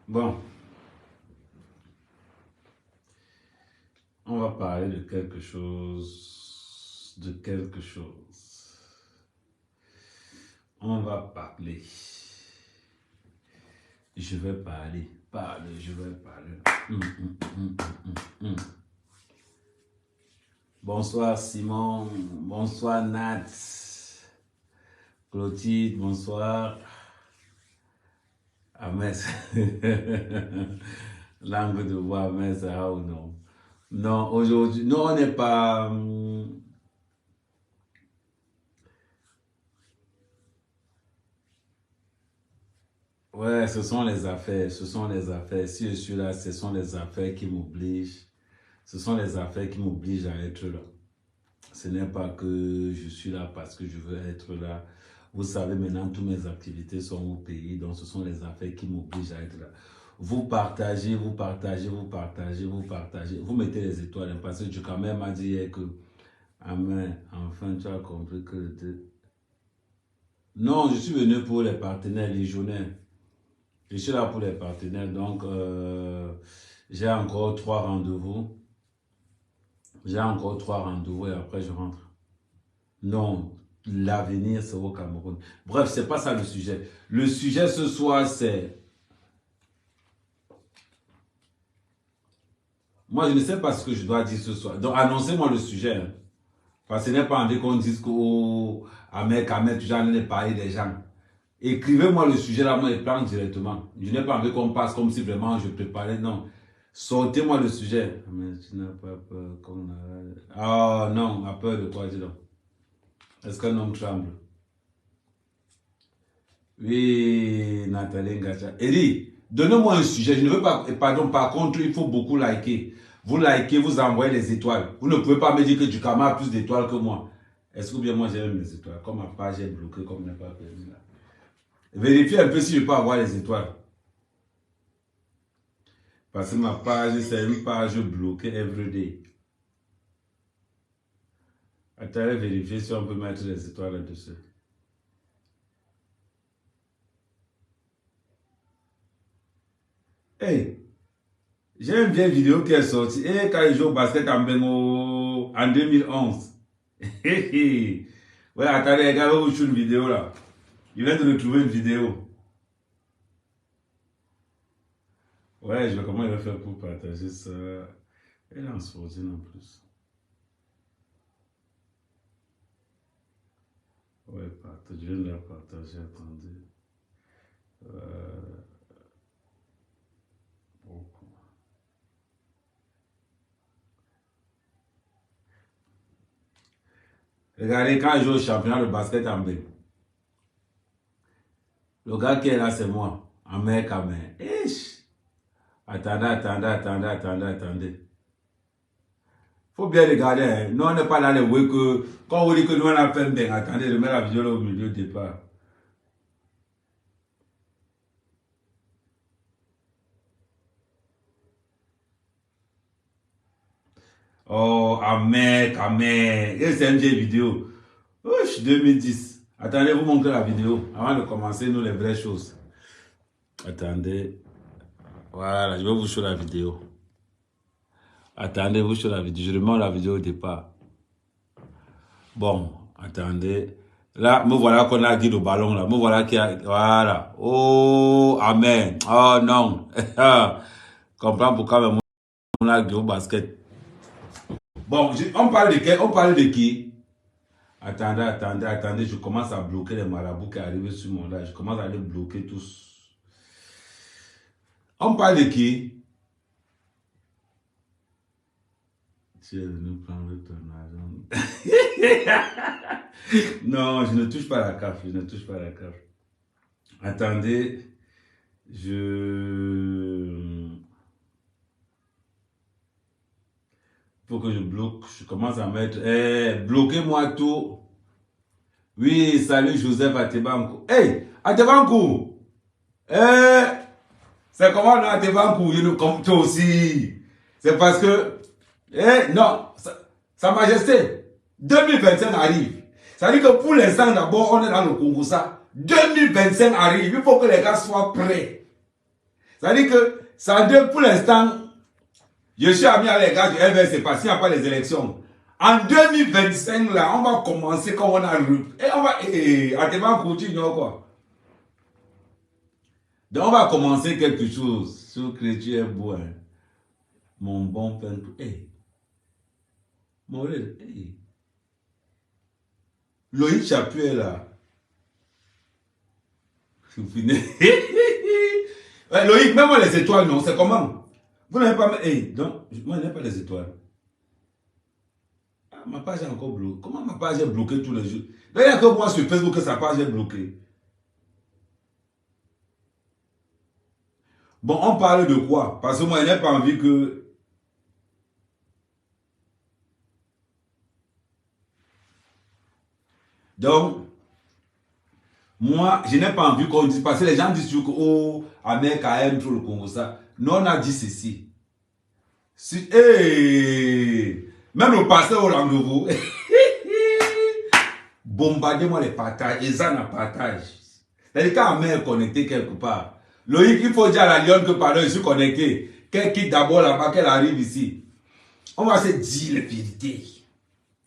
Bon, on va parler de quelque chose. On va parler. Je vais parler. Je vais parler. Hum. Bonsoir Simon. Bonsoir Nat. Clotilde, bonsoir. Ahmed. Langue de voix, mais ça ou non? Non, aujourd'hui, non, on n'est pas. Ouais, ce sont les affaires, ce sont les affaires. Si je suis là, ce sont les affaires qui m'obligent. Ce sont les affaires qui m'obligent à être là. Ce n'est pas que je suis là parce que je veux être là. Vous savez, maintenant, toutes mes activités sont au pays, donc ce sont les affaires qui m'obligent à être là. Vous partagez, vous partagez, vous partagez, vous partagez. Vous mettez les étoiles, hein, parce que tu quand même m'a dit hier que, Amen, enfin, tu as compris que... Non, je suis venu pour les partenaires légionnaires. Je suis là pour les partenaires, donc j'ai encore 3 rendez-vous. J'ai encore 3 rendez-vous et après je rentre. Non, l'avenir c'est au Cameroun. Bref, c'est pas ça le sujet. Le sujet ce soir c'est... Moi je ne sais pas ce que je dois dire ce soir. Donc annoncez-moi le sujet. Hein. Parce que ce n'est pas envie qu'on dise qu'au Ahmed, tu j'en ai parlé des gens. Écrivez-moi le sujet là, moi je plante directement. Je n'ai pas envie qu'on passe comme si vraiment je préparais. Non. Sortez-moi le sujet. Mais tu n'as pas peur qu'on a... Ah non, a peur de quoi, dis donc? Est-ce qu'un homme tremble? Oui, Nathalie Ngacha. Eddie, donnez-moi un sujet. Je ne veux pas... Pardon, par contre, il faut beaucoup liker. Vous likez, vous envoyez les étoiles. Vous ne pouvez pas me dire que tu as plus d'étoiles que moi. Est-ce que bien moi j'ai même les étoiles? Comme ma page est bloquée, comme n'est pas permis là. Vérifiez un peu si je peux avoir les étoiles. Parce que ma page, c'est une page bloquée everyday. Attendez, vérifier si on peut mettre les étoiles là-dessus. Hey, j'ai une vieille vidéo qui est sortie. Et quand je joue au basket en 2011. Ouais, attendez, regardez où je suis une vidéo là. Je viens de retrouver une vidéo. Ouais, je vais comment il va faire pour partager ça. Elle est en sourdine en plus. Ouais, je viens de la partager, attendez. Regardez, quand je joue au championnat de basket en B, le gars qui est là, c'est moi. En mec à main. Attendez. Faut bien regarder. Hein. Nous, on n'est pas dans les way que... Quand on dit que nous, on a fait bien, attendez, je mets la vidéo là au milieu du départ. Oh, Ahmed. Et c'est une vieille vidéo. Ouch, 2010. Attendez, vous montrez la vidéo avant de commencer, nous, les vraies choses. Attendez. Voilà, je vais vous show la vidéo. Attendez, vous show la vidéo. Je remets la vidéo au départ. Bon, attendez. Là, me voilà qu'on a dit le ballon, là. Me voilà qui a... Voilà. Oh, amen. Oh, non. Comprends pourquoi même on a dit au basket. Bon, on parle de qui? On parle de qui? Attendez. Je commence à bloquer les marabouts qui arrivent sur mon live. Je commence à les bloquer tous. On parle de qui? Tu es venu prendre ton argent. Non, je ne touche pas la CAF. Attendez, faut que je bloque. Je commence à mettre... bloquez-moi tout. Oui, salut Joseph Atebankou. Hey, Atebankou. C'est comment non Atebankou? Il nous compte aussi. C'est parce que... non, Sa Majesté, 2025 arrive. Ça veut dire que pour l'instant, d'abord, on est dans le Congo. 2025 arrive. Il faut que les gars soient prêts. C'est-à-dire que, ça deux, pour l'instant, je suis ami avec les gars du RVS, parce qu'il n'y a pas les élections. En 2025, là, on va commencer comme on a... Et on va... Attends, continue, quoi. Donc, on va commencer quelque chose. Ce chrétien est beau, hein. Mon bon père... Morel, Loïc Chapuis est là. Vous finissez. Loïc, même moi les étoiles, non, c'est comment? Vous n'avez pas... donc, moi je n'ai pas les étoiles. Ah, ma page est encore bloquée. Comment ma page est bloquée tous les jours? D'ailleurs, que moi sur Facebook, que sa page est bloquée. Bon, on parle de quoi? Parce que moi, je n'ai pas envie que... Donc, moi, je n'ai pas envie qu'on dise... Parce que les gens disent toujours que, oh, Ahmed aime trop le Congo, ça. Non, on a dit ceci. Si, même le pasteur au rendez-vous, bombardez-moi les partages, et ça n'a partage. C'est-à-dire quand Ahmed est connecté quelque part, Loïc, il faut dire à la lionne que pardon, je suis connecté. Qu'elle quitte d'abord là-bas, qu'elle arrive ici. On va se dire les vérités.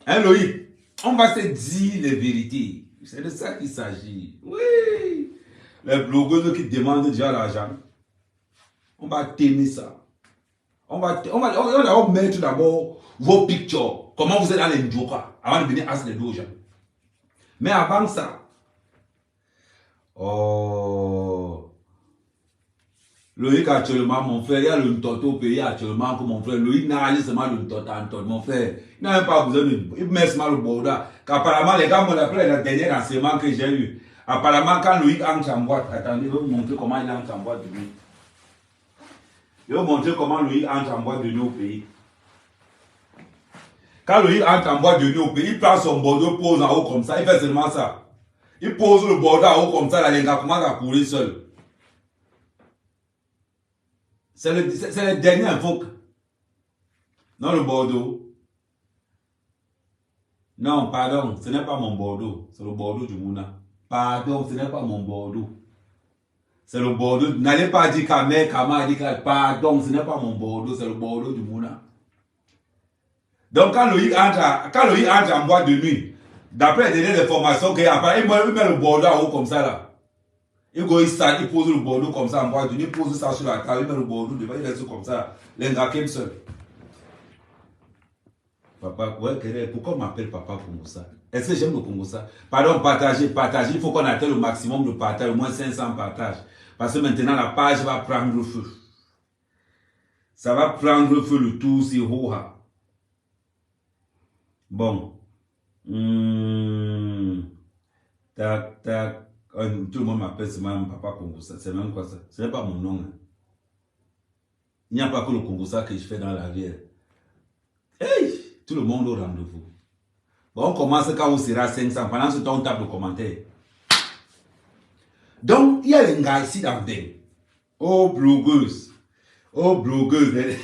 Hein Loïc? On va se dire les vérités. C'est de ça qu'il s'agit. Oui. Les blogueurs qui demandent déjà l'argent. On va t'aimer ça. On va mettre d'abord vos pictures. Comment vous êtes dans les Ndjoka avant de venir assis les deux gens. Mais avant ça, oh, Loïc actuellement, mon frère, il y a le Ntoto au pays actuellement que mon frère. Loïc n'a rien seulement le Ntoto, mon frère. Il n'a même pas besoin de. Il met seulement le borda. Qu'apparemment, les gars m'ont appelé la dernière enseignement que j'ai eu. Apparemment, quand Loïc entre en boîte, attendez, je vais vous montrer comment il entre en boîte de nuit. Je vais vous montrer comment Loïc entre en boîte de nuit au pays. Quand Loïc entre en boîte de nuit au pays, il prend son bordeaux, pose en haut comme ça, il fait seulement ça. Il pose le bordeaux en haut comme ça, les gars commencent à courir seul. C'est le dernier invoque. Non, le bordeaux. Non, pardon, ce n'est pas mon bordeaux. C'est le bordeaux du Mouna. Pardon, ce n'est pas mon bordeaux. C'est le bordeaux. N'allez pas dire qu'Ahmed Kama a dit que pardon, ce n'est pas mon bordeaux, c'est le bordeaux du Mouna. Donc quand Loïc entre en boîte de nuit, d'après les dernières informations qu'il y a, il met le bordeaux en haut comme ça là. Il pose le bordeaux comme ça en boîte de nuit, il pose ça sur la table, il met le bordeaux devant, il laisse comme ça. Les gars qui seul. Papa, ouais, pourquoi on m'appelle Papa Kongosa? Est-ce que j'aime le Kongosa? Pardon, partager. Il faut qu'on atteigne le maximum de partage, au moins 500 partages. Parce que maintenant, la page va prendre feu. Ça va prendre feu le tout, c'est Hoha. Bon. Tac, tac. Tout le monde m'appelle seulement Papa Kongosa. C'est même quoi ça? Ce n'est pas mon nom. Hein. Il n'y a pas que le Kongosa que je fais dans la vie. Hey! Tout le monde au rendez-vous. Bon, on commence quand on sera 500. Pendant ce temps, on tape le commentaire. Donc, il y a les gars ici dans le bain. Oh, blogueuse. Oh, blogueuse.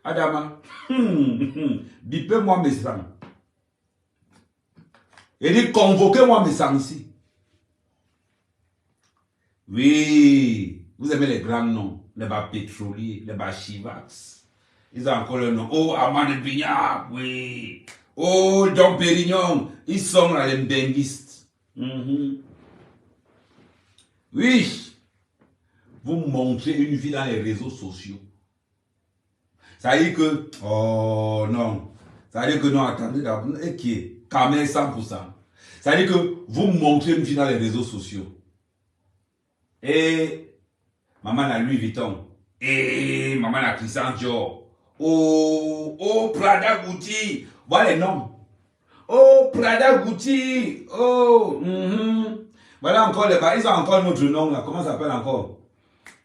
Adama. Bipez-moi mes sangs. Et dit, convoquez-moi mes sangs ici. Oui. Vous aimez les grands noms. Les bas pétroliers, les bas chivax. Ils ont encore le nom. Oh, Amane Bignac, oui. Oh, Dom Pérignon. Ils sont là, les benguistes. Oui. Vous montrez une vie dans les réseaux sociaux. Ça veut dire que... Oh, non. Ça veut dire que non, attendez d'abord. Et qui est? Kamel 100%. Ça veut dire que vous montrez une vie dans les réseaux sociaux. Et... Maman a Louis Vuitton. Et... Maman a Christian Dior. Oh, Prada Gucci. Voilà les noms. Oh, Prada Gucci. Oh, Voilà encore les bas. Ils ont encore notre nom là. Comment ça s'appelle encore?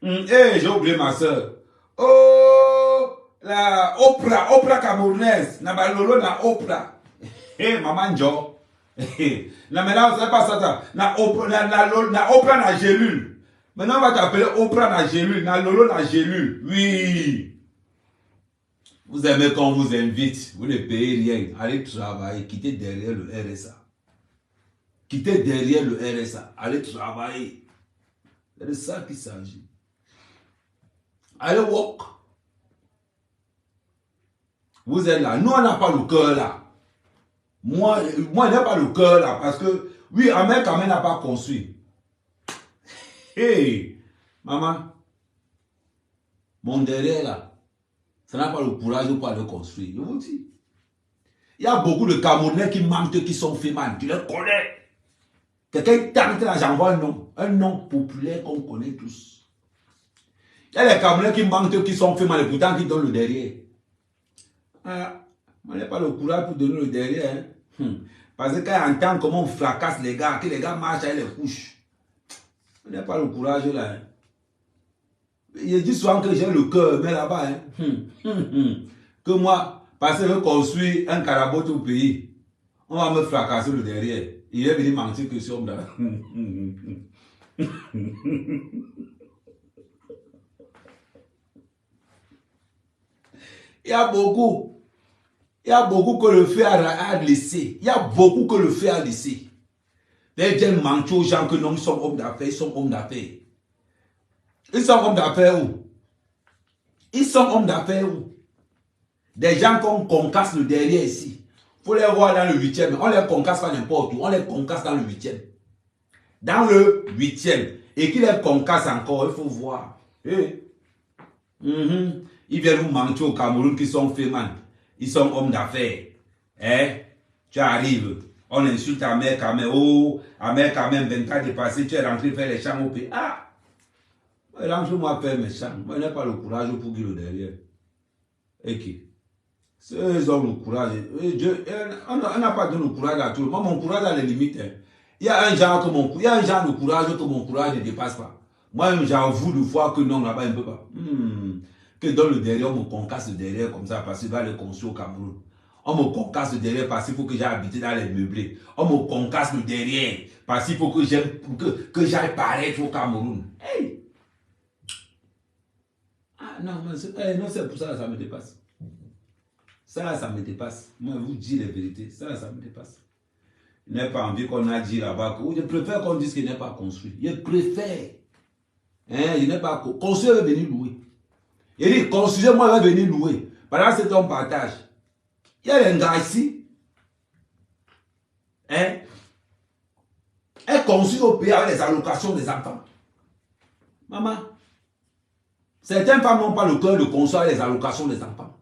J'ai oublié ma soeur. Oh, la Oprah camerounaise. Naba Lolo na Oprah. Maman Jo. Non, maintenant, c'est pas ça. Na Oprah na gélule. Maintenant, on va t'appeler Oprah na gélule. Na Lolo na gélule. Oui. Vous aimez qu'on vous invite, vous ne payez rien, allez travailler, quittez derrière le RSA. Quittez derrière le RSA, allez travailler. C'est de ça qu'il s'agit. Allez, walk. Vous êtes là. Nous, on n'a pas le cœur là. Moi, je n'ai pas le cœur là. Parce que, oui, Ahmed quand même n'a pas construit. Hey, maman. Mon derrière là. Ça n'a pas le courage de pas le construire. Je vous dis. Il y a beaucoup de Camerounais qui mentent, qui sont faits mal. Tu les connais. Quelqu'un tente là, j'envoie un nom. Un nom populaire qu'on connaît tous. Il y a les Camerounais qui mentent, qui sont faits mal, et pourtant qui donnent le derrière. Ah, on n'a pas le courage pour donner le derrière. Hein. Parce que quand on entend comment on fracasse les gars, que les gars marchent avec les couches. On n'a pas le courage là. Hein. Je dis souvent que j'ai le cœur, mais là-bas, hein. Que moi, parce que je construis un carabot au pays, on va me fracasser le derrière. Il est venu mentir que sur là. Il y a beaucoup que le fait a laissé. Il y a beaucoup que le fait a laissé. Ils viennent mentir aux gens que non, ils sont hommes d'affaires, ils sont hommes d'affaires. Ils sont hommes d'affaires où? Ils sont hommes d'affaires où? Des gens qu'on concasse le derrière ici. Il faut les voir dans le 8e. On les concasse pas n'importe où. On les concasse dans le 8e. Dans le 8e. Et qui les concasse encore, il faut voir. Hey. Ils viennent vous mentir au Cameroun qui sont faits man. Ils sont hommes d'affaires. Eh? Tu arrives. On insulte Ahmed Kamel. Oh, Ahmed Kamel, 24 dépassé. Tu es rentré faire les champs au pays. Ah! Lâche-moi faire mes champs. Moi, je n'ai pas le courage pour guider le derrière. Et qui? Ceux ont le courage. On n'a pas donné le courage à tout le monde. Moi, mon courage a les limites. Hein. Il y a un genre de courage que mon courage ne dépasse pas. Moi, j'avoue de fois que non, là-bas, il ne peut pas. Que dans le derrière, on me concasse le derrière comme ça parce qu'il va le construire au Cameroun. On me concasse le derrière parce qu'il faut que j'aille habiter dans les meublés. On me concasse le derrière parce qu'il faut que j'aille paraître au Cameroun. Hey! Ah non, non, c'est pour ça que ça me dépasse. Ça me dépasse. Moi, je vous dis la vérité. Ça me dépasse. Je n'ai pas envie qu'on a dit là-bas. Je préfère qu'on dise qu'il n'est pas construit. Je préfère. Hein, il n'est pas construit, il va venir louer. Il dit, construisez-moi, il va venir louer. Pendant ce temps, on partage. Il y a un gars ici. Hein? Elle construit au pays avec les allocations des enfants. Maman. Certaines femmes n'ont pas le cœur de construire les allocations des enfants.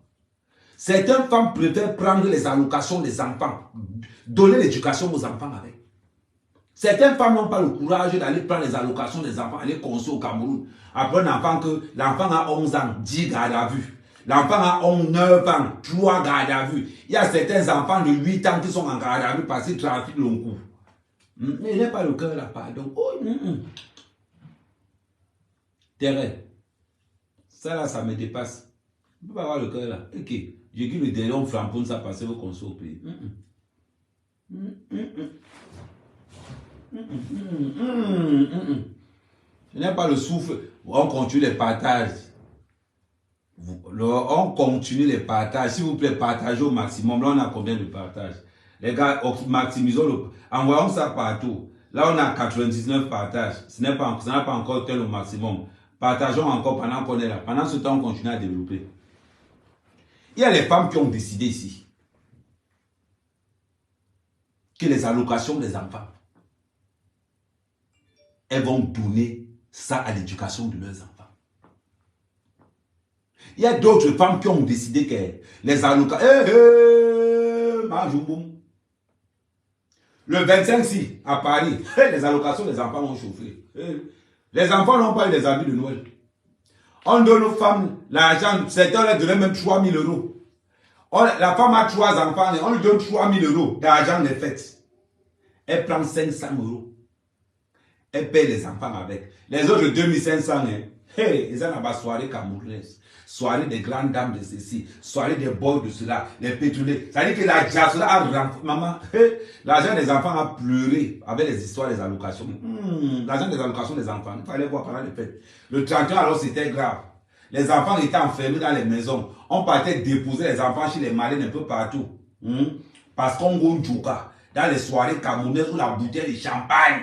Certaines femmes préfèrent prendre les allocations des enfants, donner l'éducation aux enfants avec. Certaines femmes n'ont pas le courage d'aller prendre les allocations des enfants, aller construire au Cameroun. Après un enfant que l'enfant a 11 ans, 10 gardes à vue. L'enfant a 9 ans, 3 gardes à vue. Il y a certains enfants de 8 ans qui sont en garde à vue parce qu'ils trafiquent le coup. Mais il n'est pas le cœur là-bas. Donc, terrain. Ça me dépasse. Je ne peux pas avoir le cœur là. Ok. J'ai dit le derrière, on flamponne ça parce que vous construisez au pays. Je n'ai pas le souffle. On continue les partages. On continue les partages. S'il vous plaît, partagez au maximum. Là, on a combien de partages? Les gars, maximisons le. Envoyons ça partout. Là, on a 99 partages. Ça n'a pas encore tel au maximum. Partageons encore pendant qu'on est là. Pendant ce temps, on continue à développer. Il y a les femmes qui ont décidé ici que les allocations des enfants, elles vont donner ça à l'éducation de leurs enfants. Il y a d'autres femmes qui ont décidé que les allocations... Le 25 ci, à Paris, les allocations des enfants ont chauffé. Les enfants n'ont pas eu des habits de Noël. On donne aux femmes l'argent, certains leur donnent même 3 000 euros. La femme a 3 enfants, on lui donne 3 000 euros d'argent des fêtes. Elle prend 500 euros. Elle paye les enfants avec. Les autres 2500, hein. Hey, ils ont là-bas soirée camerounaise. Soirée des grandes dames de ceci. Soirée des boys de cela. Les pétroliers. Ça veut dire que la diaspora a renforcé. Maman, hey, l'argent des enfants a pleuré avec les histoires des allocations. L'argent des allocations des enfants. Il fallait voir pendant les fêtes. Le 31, alors c'était grave. Les enfants étaient enfermés dans les maisons. On partait déposer les enfants chez les marines un peu partout. Parce qu'on go Djouka. Dans les soirées camerounaises où la bouteille de champagne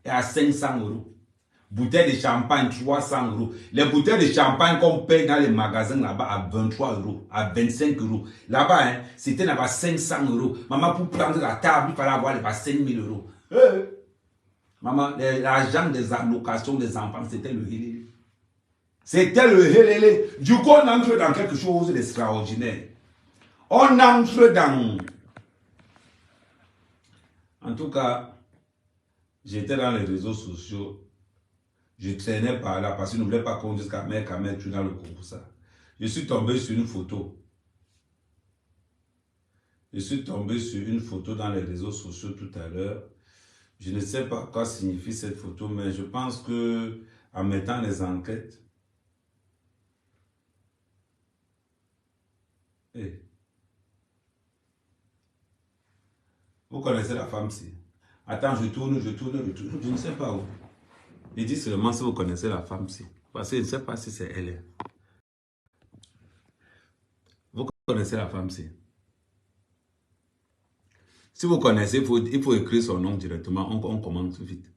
est à 500 euros. Bouteille de champagne, 300 euros. Les bouteilles de champagne qu'on paye dans les magasins là-bas à 23 euros, à 25 euros. Là-bas, hein, c'était là-bas 500 euros. Maman, pour prendre la table, il fallait avoir là-bas 5 000 euros. Maman, l'argent des allocations des enfants, c'était le hélélé. C'était le hélélé. Du coup, on entre dans quelque chose d'extraordinaire. On entre dans... En tout cas, j'étais dans les réseaux sociaux. Je traînais par là parce que je ne voulais pas qu'on dise qu'à mère, tu es dans le concours. Ça. Je suis tombé sur une photo. Je suis tombé sur une photo dans les réseaux sociaux tout à l'heure. Je ne sais pas quoi signifie cette photo, mais je pense que en mettant les enquêtes, vous connaissez la femme-ci. Attends, je tourne, je ne sais pas où. Je dis seulement si vous connaissez la femme-ci. Parce que je ne sais pas si c'est elle. Vous connaissez la femme-ci. Si vous connaissez, il faut écrire son nom directement. On commence vite.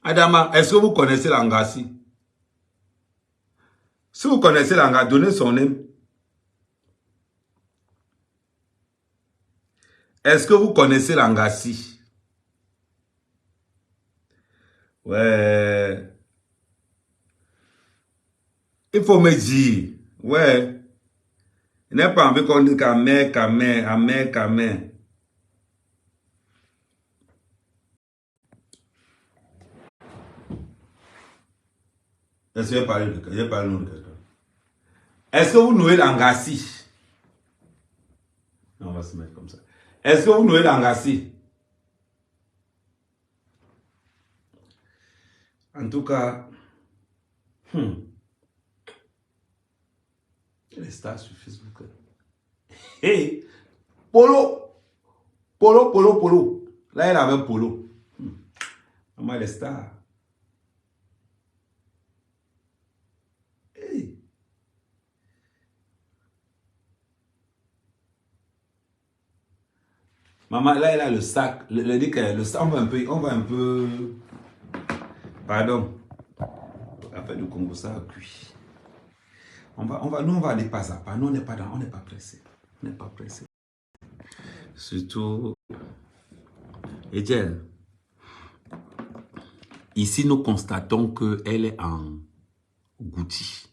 Adama, est-ce que vous connaissez l'Angassi? Si vous connaissez l'Angassi, donnez son nom. Est-ce que vous connaissez l'Angassi? Ouais. Il faut me dire. Ouais. Il n'est pas envie qu'on dise qu'amère. Est-ce que je parle de quelqu'un? Est-ce que vous nouez l'Angassi? On va se mettre comme ça. Est-ce que vous nouez l'Angassi? En tout cas, les stars sur Facebook. Hey, Polo. Là, il avait Polo. Maman, les stars. Hey. Maman, là, il a le sac. Le sac, on va un peu. Pardon. La fête du Congo, ça a cuit. Nous, on va aller pas à pas. Nous, on n'est pas pressé. On n'est pas pressé. Surtout, Etienne, ici, nous constatons qu'elle est en Gucci.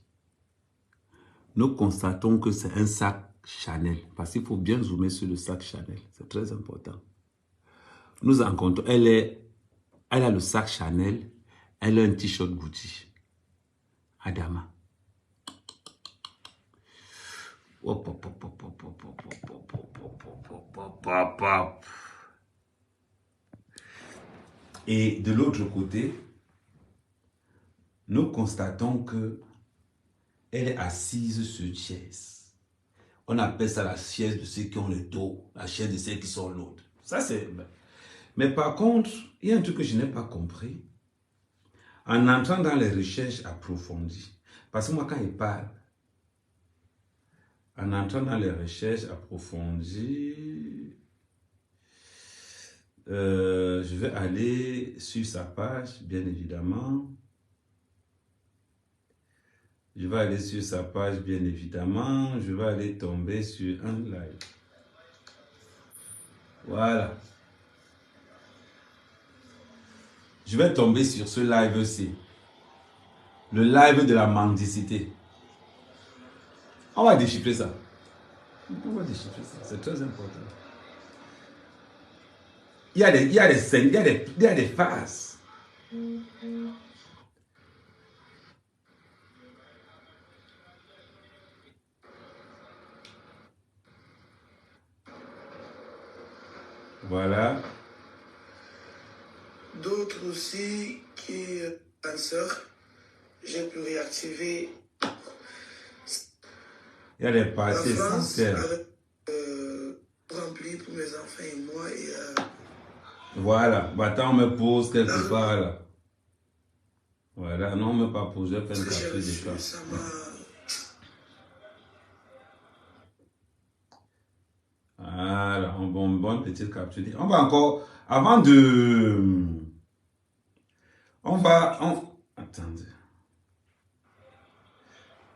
Nous constatons que c'est un sac Chanel. Parce qu'il faut bien zoomer sur le sac Chanel. C'est très important. Nous en comptons. Elle a le sac Chanel. Elle a un t-shirt Gucci. Adama. Et de l'autre côté, nous constatons que elle est assise sur une chaise. On appelle ça la chaise de ceux qui ont le dos, la chaise de ceux qui sont l'autre. Ça, c'est... Mais par contre, il y a un truc que je n'ai pas compris. En entrant dans les recherches approfondies, parce que moi, quand il parle, en entrant dans les recherches approfondies, je vais aller sur sa page, bien évidemment. Je vais aller sur sa page, bien évidemment. Je vais aller tomber sur un live. Voilà. Je vais tomber sur ce live aussi. Le live de la mendicité. On va déchiffrer ça. On va déchiffrer ça. C'est très important. Il y a des scènes, il y a des phases. Voilà. D'autres aussi qui, penseurs, j'ai pu réactiver. Il y a des parties essentielles. Rempli pour mes enfants et moi. Voilà. Attends, on me pose quelque part là. Voilà. Non, on ne me pas poser. Je vais faire une capture d'écran. Voilà, bonne petite capture. On va encore, avant de... Attendez.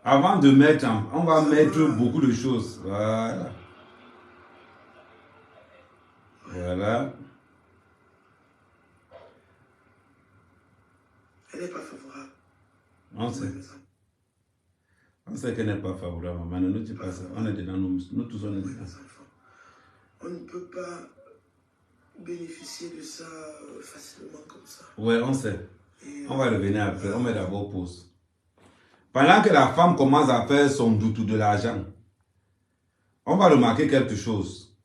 Avant de mettre, on va mettre beaucoup de choses. Voilà. Voilà. Elle n'est pas favorable. On sait. On sait qu'elle n'est pas favorable. Mais ne nous dis pas ça. On est dedans, nous tous on est dedans. On ne peut pas bénéficier de ça facilement comme ça. Ouais, on sait. On va revenir après. On met d'abord pause. Pendant que la femme commence à faire son doute de l'argent, on va remarquer quelque chose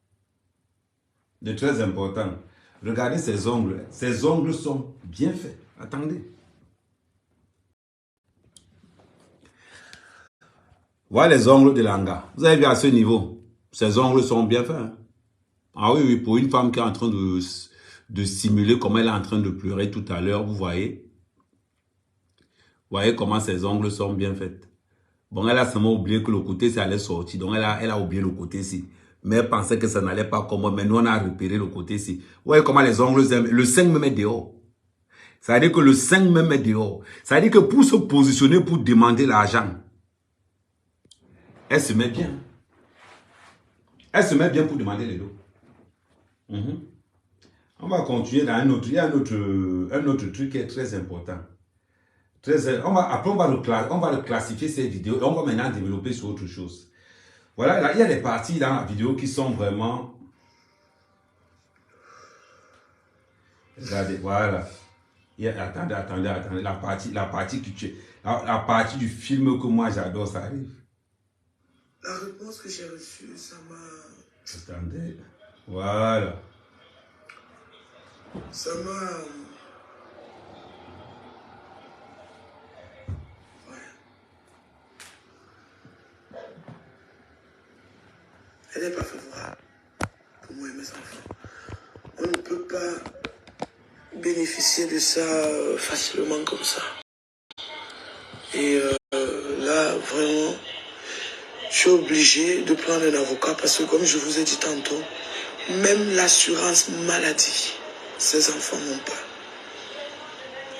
de très important. Regardez ses ongles. Ses ongles sont bien faits. Attendez. Voilà les ongles de Langa. Vous avez vu à ce niveau, ses ongles sont bien faits. Hein? Ah oui, pour une femme qui est en train de simuler comme elle est en train de pleurer tout à l'heure, vous voyez. Vous voyez comment ses ongles sont bien faits. Bon, elle a seulement oublié que le côté, ça allait sortir. Donc, elle a oublié le côté-ci. Mais elle pensait que ça n'allait pas comme moi. Mais nous, on a repéré le côté-ci. Vous voyez comment les ongles, le 5 me met dehors. Ça veut dire que le 5 me met dehors. Ça veut dire que pour se positionner, pour demander l'argent, elle se met bien. Elle se met bien pour demander les dos. On va continuer dans un autre. Il y a un autre truc qui est très important. Après, on va reclassifier ces vidéos et on va maintenant développer sur autre chose. Voilà, là, il y a des parties dans la vidéo qui sont vraiment... Regardez, voilà. Attendez, la partie du film que moi j'adore, ça arrive. La réponse que j'ai reçue, ça m'a... Attendez, voilà. Ça m'a... Elle n'est pas favorable pour moi et mes enfants. On ne peut pas bénéficier de ça facilement comme ça. Et là, vraiment, je suis obligé de prendre un avocat parce que, comme je vous ai dit tantôt, même l'assurance maladie, ces enfants n'ont pas.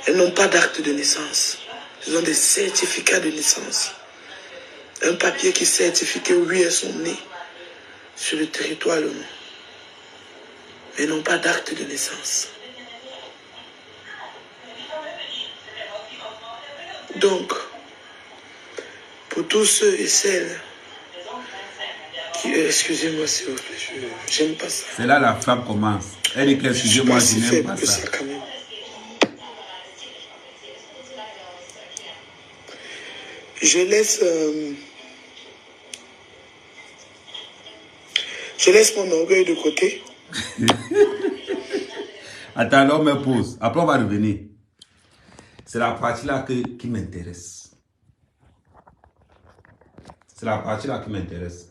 Elles n'ont pas d'acte de naissance. Ils ont des certificats de naissance. Un papier qui certifie que oui, elles sont nées sur le territoire allemand. Mais n'ont pas d'acte de naissance. Donc, pour tous ceux et celles qui... excusez-moi s'il vous plaît, j'aime pas ça. C'est là la femme commence. Elle dit qu'excusez-moi, je n'aime pas ça. Quand même. Je laisse mon orgueil de côté. Attends, on me pause. Après, on va revenir. C'est la partie là qui m'intéresse. C'est la partie là qui m'intéresse.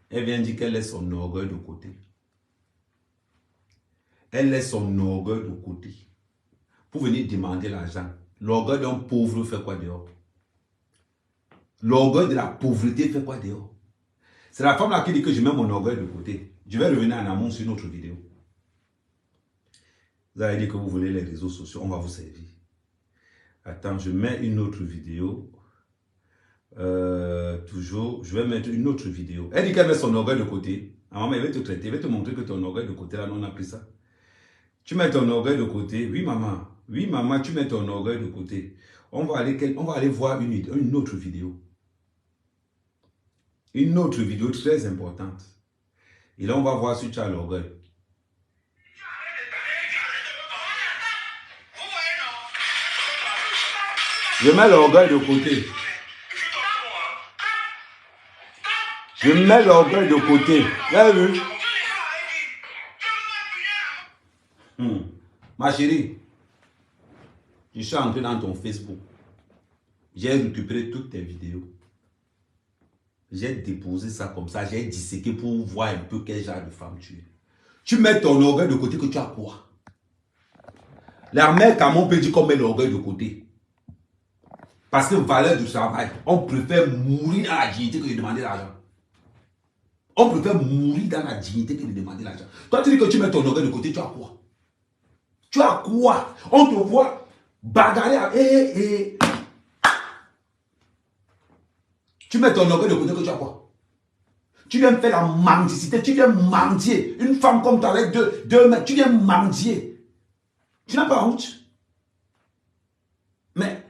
Elle vient dire qu'elle laisse son orgueil de côté. Elle laisse son orgueil de côté pour venir demander l'argent. L'orgueil d'un pauvre fait quoi dehors? L'orgueil de la pauvreté fait quoi dehors? C'est la femme là qui dit que je mets mon orgueil de côté. Je vais revenir en amont sur une autre vidéo. Vous avez dit que vous voulez les réseaux sociaux, on va vous servir. Attends, je mets une autre vidéo. Toujours, je vais mettre une autre vidéo. Elle dit qu'elle met son orgueil de côté. Ah, maman, elle va te traiter, elle va te montrer que ton orgueil de côté, là, non, on a pris ça. Tu mets ton orgueil de côté. Oui, maman. Oui, maman, tu mets ton orgueil de côté. On va aller voir une autre vidéo. Une autre vidéo très importante. Et là, on va voir si tu as l'orgueil. Je mets l'orgueil de côté. Je mets l'orgueil de côté. Vous avez vu? Ma chérie, je suis entré dans ton Facebook. J'ai récupéré toutes tes vidéos. J'ai déposé ça comme ça. J'ai disséqué pour voir un peu quel genre de femme tu es. Tu mets ton orgueil de côté que tu as quoi? La mère Camon peut dire qu'on met l'orgueil de côté. Parce que valeur du travail, on préfère mourir dans la dignité que de demander l'argent. On préfère mourir dans la dignité que de demander l'argent. Toi, tu dis que tu mets ton orgueil de côté, tu as quoi? Tu as quoi? On te voit bagarrer. Tu mets ton orgueil de côté, que tu as quoi? Tu viens faire la mendicité, tu viens mendier. Une femme comme toi avec deux mecs, tu viens mendier. Tu n'as pas honte? Mais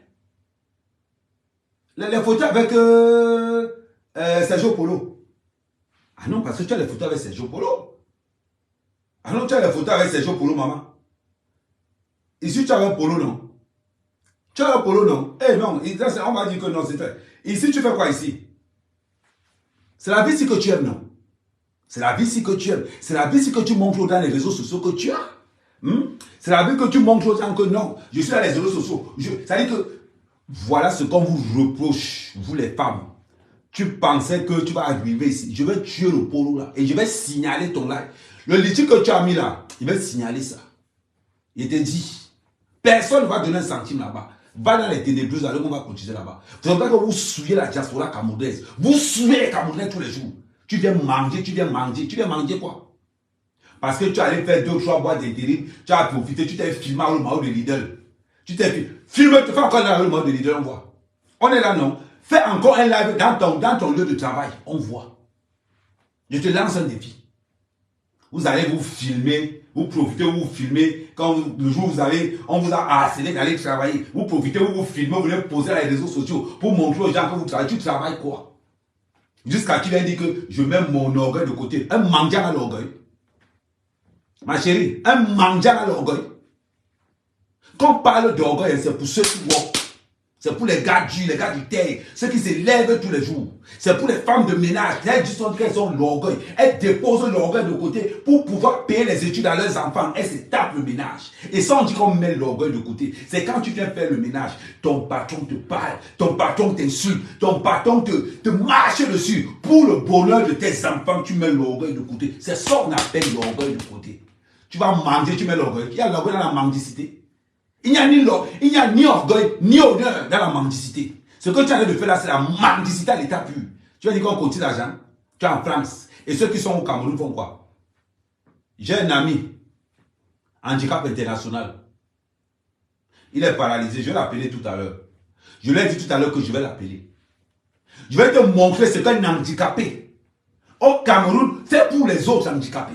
les photos avec Sergio Polo. Ah non, parce que tu as les photos avec Sergio Polo. Ah non, tu as les photos avec Sergio Polo, maman. Ici, tu as un polo, non? Tu as un polo, non? Eh non, on va dire que non, c'est fait. Ici, tu fais quoi ici? C'est la vie ici que tu aimes, non? C'est la vie ici que tu aimes. C'est la vie ici que tu montres dans les réseaux sociaux que tu as. C'est la vie que tu montres aux gens que non. Je suis dans les réseaux sociaux. Ça dit que voilà ce qu'on vous reproche, vous les femmes. Tu pensais que tu vas arriver ici. Je vais tuer le polo là. Et je vais signaler ton live. Le litige que tu as mis là, il va signaler ça. Il te dit, personne ne va donner un centime là-bas. Va dans les ténébreuses, alors on va continuer là-bas. C'est pour ça que vous souillez la diaspora camerounaise. Vous souillez les Camerounais tous les jours. Tu viens manger, tu viens manger. Tu viens manger quoi? Parce que tu allais faire 2 ou 3 boîtes d'intérim. Tu as profité, tu t'es filmé au Mao de Lidl. Tu t'es filmé, tu fais encore un live au Mao de Lidl, on voit. On est là, non? Fais encore un live dans ton lieu de travail, on voit. Je te lance un défi. Vous allez vous filmer, vous profitez, vous filmez. Quand le jour où on vous a harcelé d'aller travailler, vous profitez, vous filmez, vous voulez poser dans les réseaux sociaux pour montrer aux gens que vous travaillez. Tu travailles quoi? Jusqu'à qui va dire que je mets mon orgueil de côté. Un mendiant à l'orgueil. Ma chérie, un mendiant à l'orgueil. Quand on parle d'orgueil, c'est pour ceux qui voient. C'est pour les gars du terre, ceux qui se lèvent tous les jours. C'est pour les femmes de ménage. Elles disent qu'elles ont l'orgueil. Elles déposent l'orgueil de côté pour pouvoir payer les études à leurs enfants. Elles se tapent le ménage. Et ça, on dit qu'on met l'orgueil de côté. C'est quand tu viens faire le ménage, ton patron te parle, ton patron t'insulte, ton patron te marche dessus. Pour le bonheur de tes enfants, tu mets l'orgueil de côté. C'est ça qu'on appelle l'orgueil de côté. Tu vas manger, tu mets l'orgueil. Il y a l'orgueil dans la mendicité. Il n'y a ni orgueil, ni honneur dans la mendicité. Ce que tu as de faire là, c'est la mendicité à l'état pur. Tu vas dire qu'on continue l'argent. Tu es en France. Et ceux qui sont au Cameroun font quoi? J'ai un ami, handicap international. Il est paralysé. Je vais l'appeler tout à l'heure. Je lui ai dit tout à l'heure que je vais l'appeler. Je vais te montrer ce qu'un handicapé au Cameroun fait pour les autres handicapés.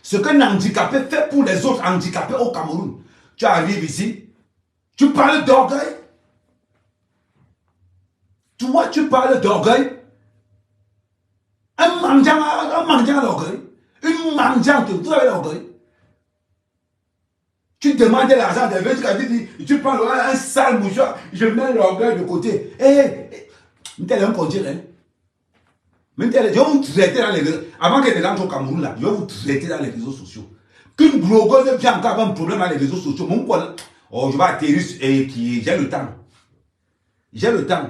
Ce qu'un handicapé fait pour les autres handicapés au Cameroun. Tu arrives ici, tu parles d'orgueil. Toi, tu parles d'orgueil. Un mendiant à l'orgueil. Une mendiante, vous avez l'orgueil. Tu demandes l'argent des vêtements, tu prends un sale mouchoir, je mets l'orgueil de côté. Mais t'es un conduire, hein. Mais je vais vous traiter dans les réseaux. Avant que tu rentres au Cameroun, là, je vais vous traiter dans les réseaux sociaux. Qu'une blogueuse vient encore avoir un problème dans les réseaux sociaux. Je vais atterrir et j'ai le temps. J'ai le temps.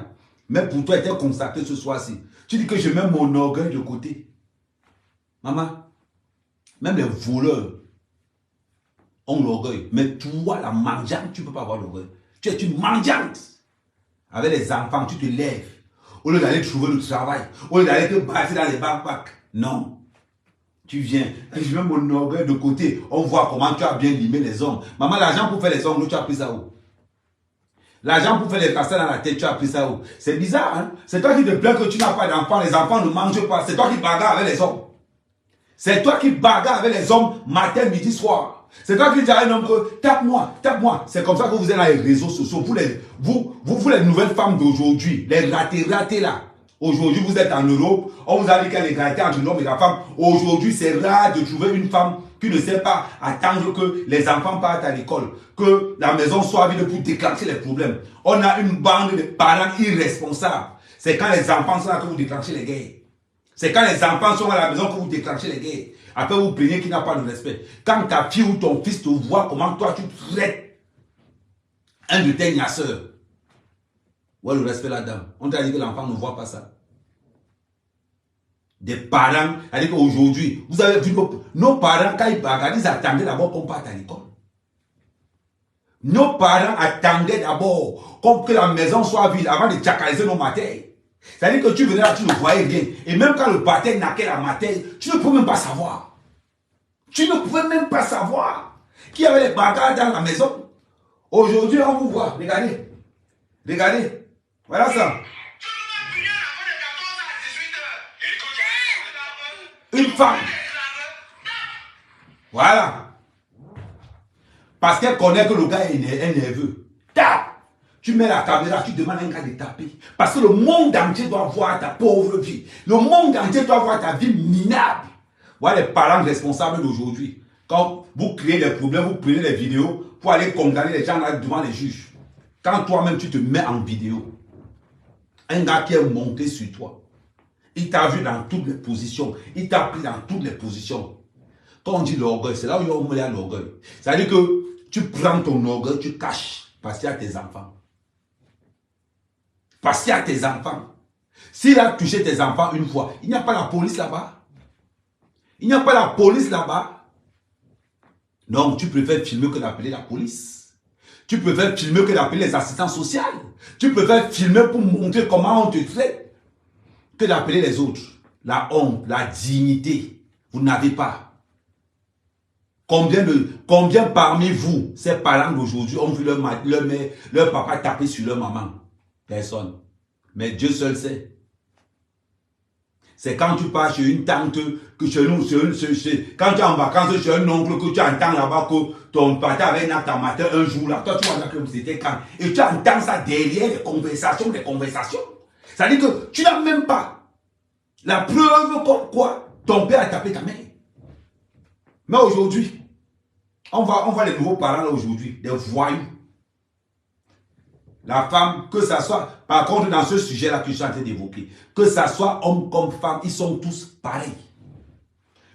Mais pour toi, tu es consacré ce soir-ci. Tu dis que je mets mon orgueil de côté. Maman, même les voleurs ont l'orgueil. Mais toi, la mendiante, tu ne peux pas avoir l'orgueil. Tu es une mendiante. Avec les enfants, tu te lèves. Au lieu d'aller trouver le travail, au lieu d'aller te battre dans les backpacks. Non. Tu viens, je mets mon orgueil de côté. On voit comment tu as bien limé les ongles. Maman, l'argent pour faire les ongles, tu as pris ça où? L'argent pour faire les facettes dans la tête, tu as pris ça où? C'est bizarre, hein? C'est toi qui te plains que tu n'as pas d'enfants, les enfants ne mangent pas. C'est toi qui bagarres avec les hommes. C'est toi qui bagarres avec les hommes matin, midi, soir. C'est toi qui dis à un homme que tape-moi, tape-moi. C'est comme ça que vous êtes dans les réseaux sociaux. Vous les nouvelles femmes d'aujourd'hui, les ratés là. Aujourd'hui, vous êtes en Europe. On vous a dit qu'elle est égalité entre l'homme et la femme. Aujourd'hui, c'est rare de trouver une femme qui ne sait pas attendre que les enfants partent à l'école, que la maison soit vide pour déclencher les problèmes. On a une bande de parents irresponsables. C'est quand les enfants sont là que vous déclenchez les guerres. C'est quand les enfants sont à la maison que vous déclenchez les guerres. Après, vous plaignez qu'il n'a pas de respect. Quand ta fille ou ton fils te voit comment toi tu traites un de tes gnasseurs. Ouais, le respect là-dedans. On t'a dit que l'enfant ne voit pas ça. Des parents, c'est-à-dire qu'aujourd'hui, vous avez vu nos parents, quand ils bagarrent, ils attendaient d'abord qu'on parte à l'école. Nos parents attendaient d'abord que la maison soit vide avant de tchakaliser nos matériels. C'est-à-dire que tu venais là, tu ne voyais rien. Et même quand le patin naquait la matin, tu ne pouvais même pas savoir. Tu ne pouvais même pas savoir qu'il y avait les bagarres dans la maison. Aujourd'hui, on vous voit. Regardez. Regardez. Voilà ça. Une femme. Voilà. Parce qu'elle connaît que le gars est nerveux. Tape. Tu mets la caméra, tu demandes à un gars de taper. Parce que le monde entier doit voir ta pauvre vie. Le monde entier doit voir ta vie minable. Voilà les parents responsables d'aujourd'hui. Quand vous créez des problèmes, vous prenez des vidéos pour aller condamner les gens là devant les juges. Quand toi-même tu te mets en vidéo, un gars qui est monté sur toi, il t'a vu dans toutes les positions, il t'a pris dans toutes les positions. Quand on dit l'orgueil, c'est là où on met l'orgueil. C'est-à-dire que tu prends ton orgueil, tu caches parce qu'il y a tes enfants. Parce qu'il y a tes enfants. S'il a touché tes enfants une fois, il n'y a pas la police là-bas. Il n'y a pas la police là-bas. Donc, tu préfères filmer que d'appeler la police. Tu préfères filmer que d'appeler les assistants sociaux. Tu préfères filmer pour montrer comment on te traite que d'appeler les autres. La honte, la dignité, vous n'avez pas. Combien parmi vous, ces parents d'aujourd'hui, ont vu leur papa taper sur leur maman? Personne. Mais Dieu seul sait. C'est quand tu pars chez une tante, que chez nous, quand tu es en vacances chez un oncle, que tu entends là-bas que ton papa avait un acte en matin un jour là, toi tu vois que c'était quand. Et tu entends ça derrière les conversations. C'est-à-dire que tu n'as même pas la preuve comme quoi ton père a tapé ta mère. Mais aujourd'hui, on voit les nouveaux parents là aujourd'hui, des voyous. La femme, que ça soit, par contre, dans ce sujet-là que je suis en train d'évoquer, que ça soit homme comme femme, ils sont tous pareils.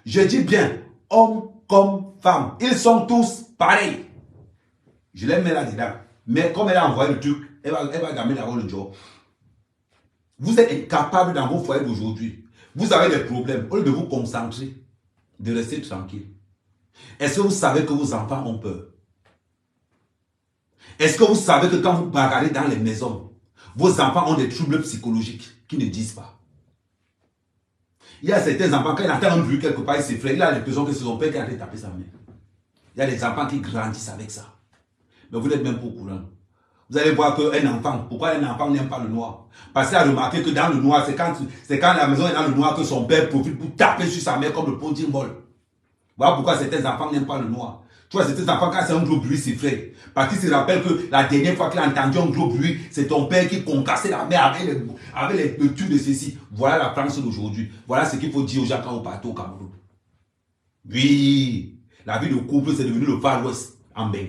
Je dis bien, homme comme femme, ils sont tous pareils. Je les mets là-dedans. Mais comme elle a envoyé le truc, elle va gagner d'abord le job. Vous êtes incapable dans vos foyers d'aujourd'hui. Vous avez des problèmes. Au lieu de vous concentrer, de rester tranquille. Est-ce que vous savez que vos enfants ont peur? Est-ce que vous savez que quand vous bagarrez dans les maisons, vos enfants ont des troubles psychologiques qui ne disent pas? Il y a certains enfants, quand ils entendent un bruit quelque part, ils s'effraient. Il a l'impression que c'est son père qui a tapé sa mère. Il y a des enfants qui grandissent avec ça. Mais vous n'êtes même pas au courant. Vous allez voir qu'un enfant, pourquoi un enfant n'aime pas le noir? Parce qu'il a remarqué que dans le noir, c'est quand la maison est dans le noir que son père profite pour taper sur sa mère comme le ponting ball. Voilà pourquoi certains enfants n'aiment pas le noir. Tu vois, certains enfants, quand c'est un gros bruit, c'est vrai. Parce qu'il se rappelle que la dernière fois qu'il a entendu un gros bruit, c'est ton père qui concassait la mère avec le tube de ceci. Voilà la France d'aujourd'hui. Voilà ce qu'il faut dire aux gens quand vous partez au Cameroun. Oui, la vie de couple, c'est devenu le Far West en bain.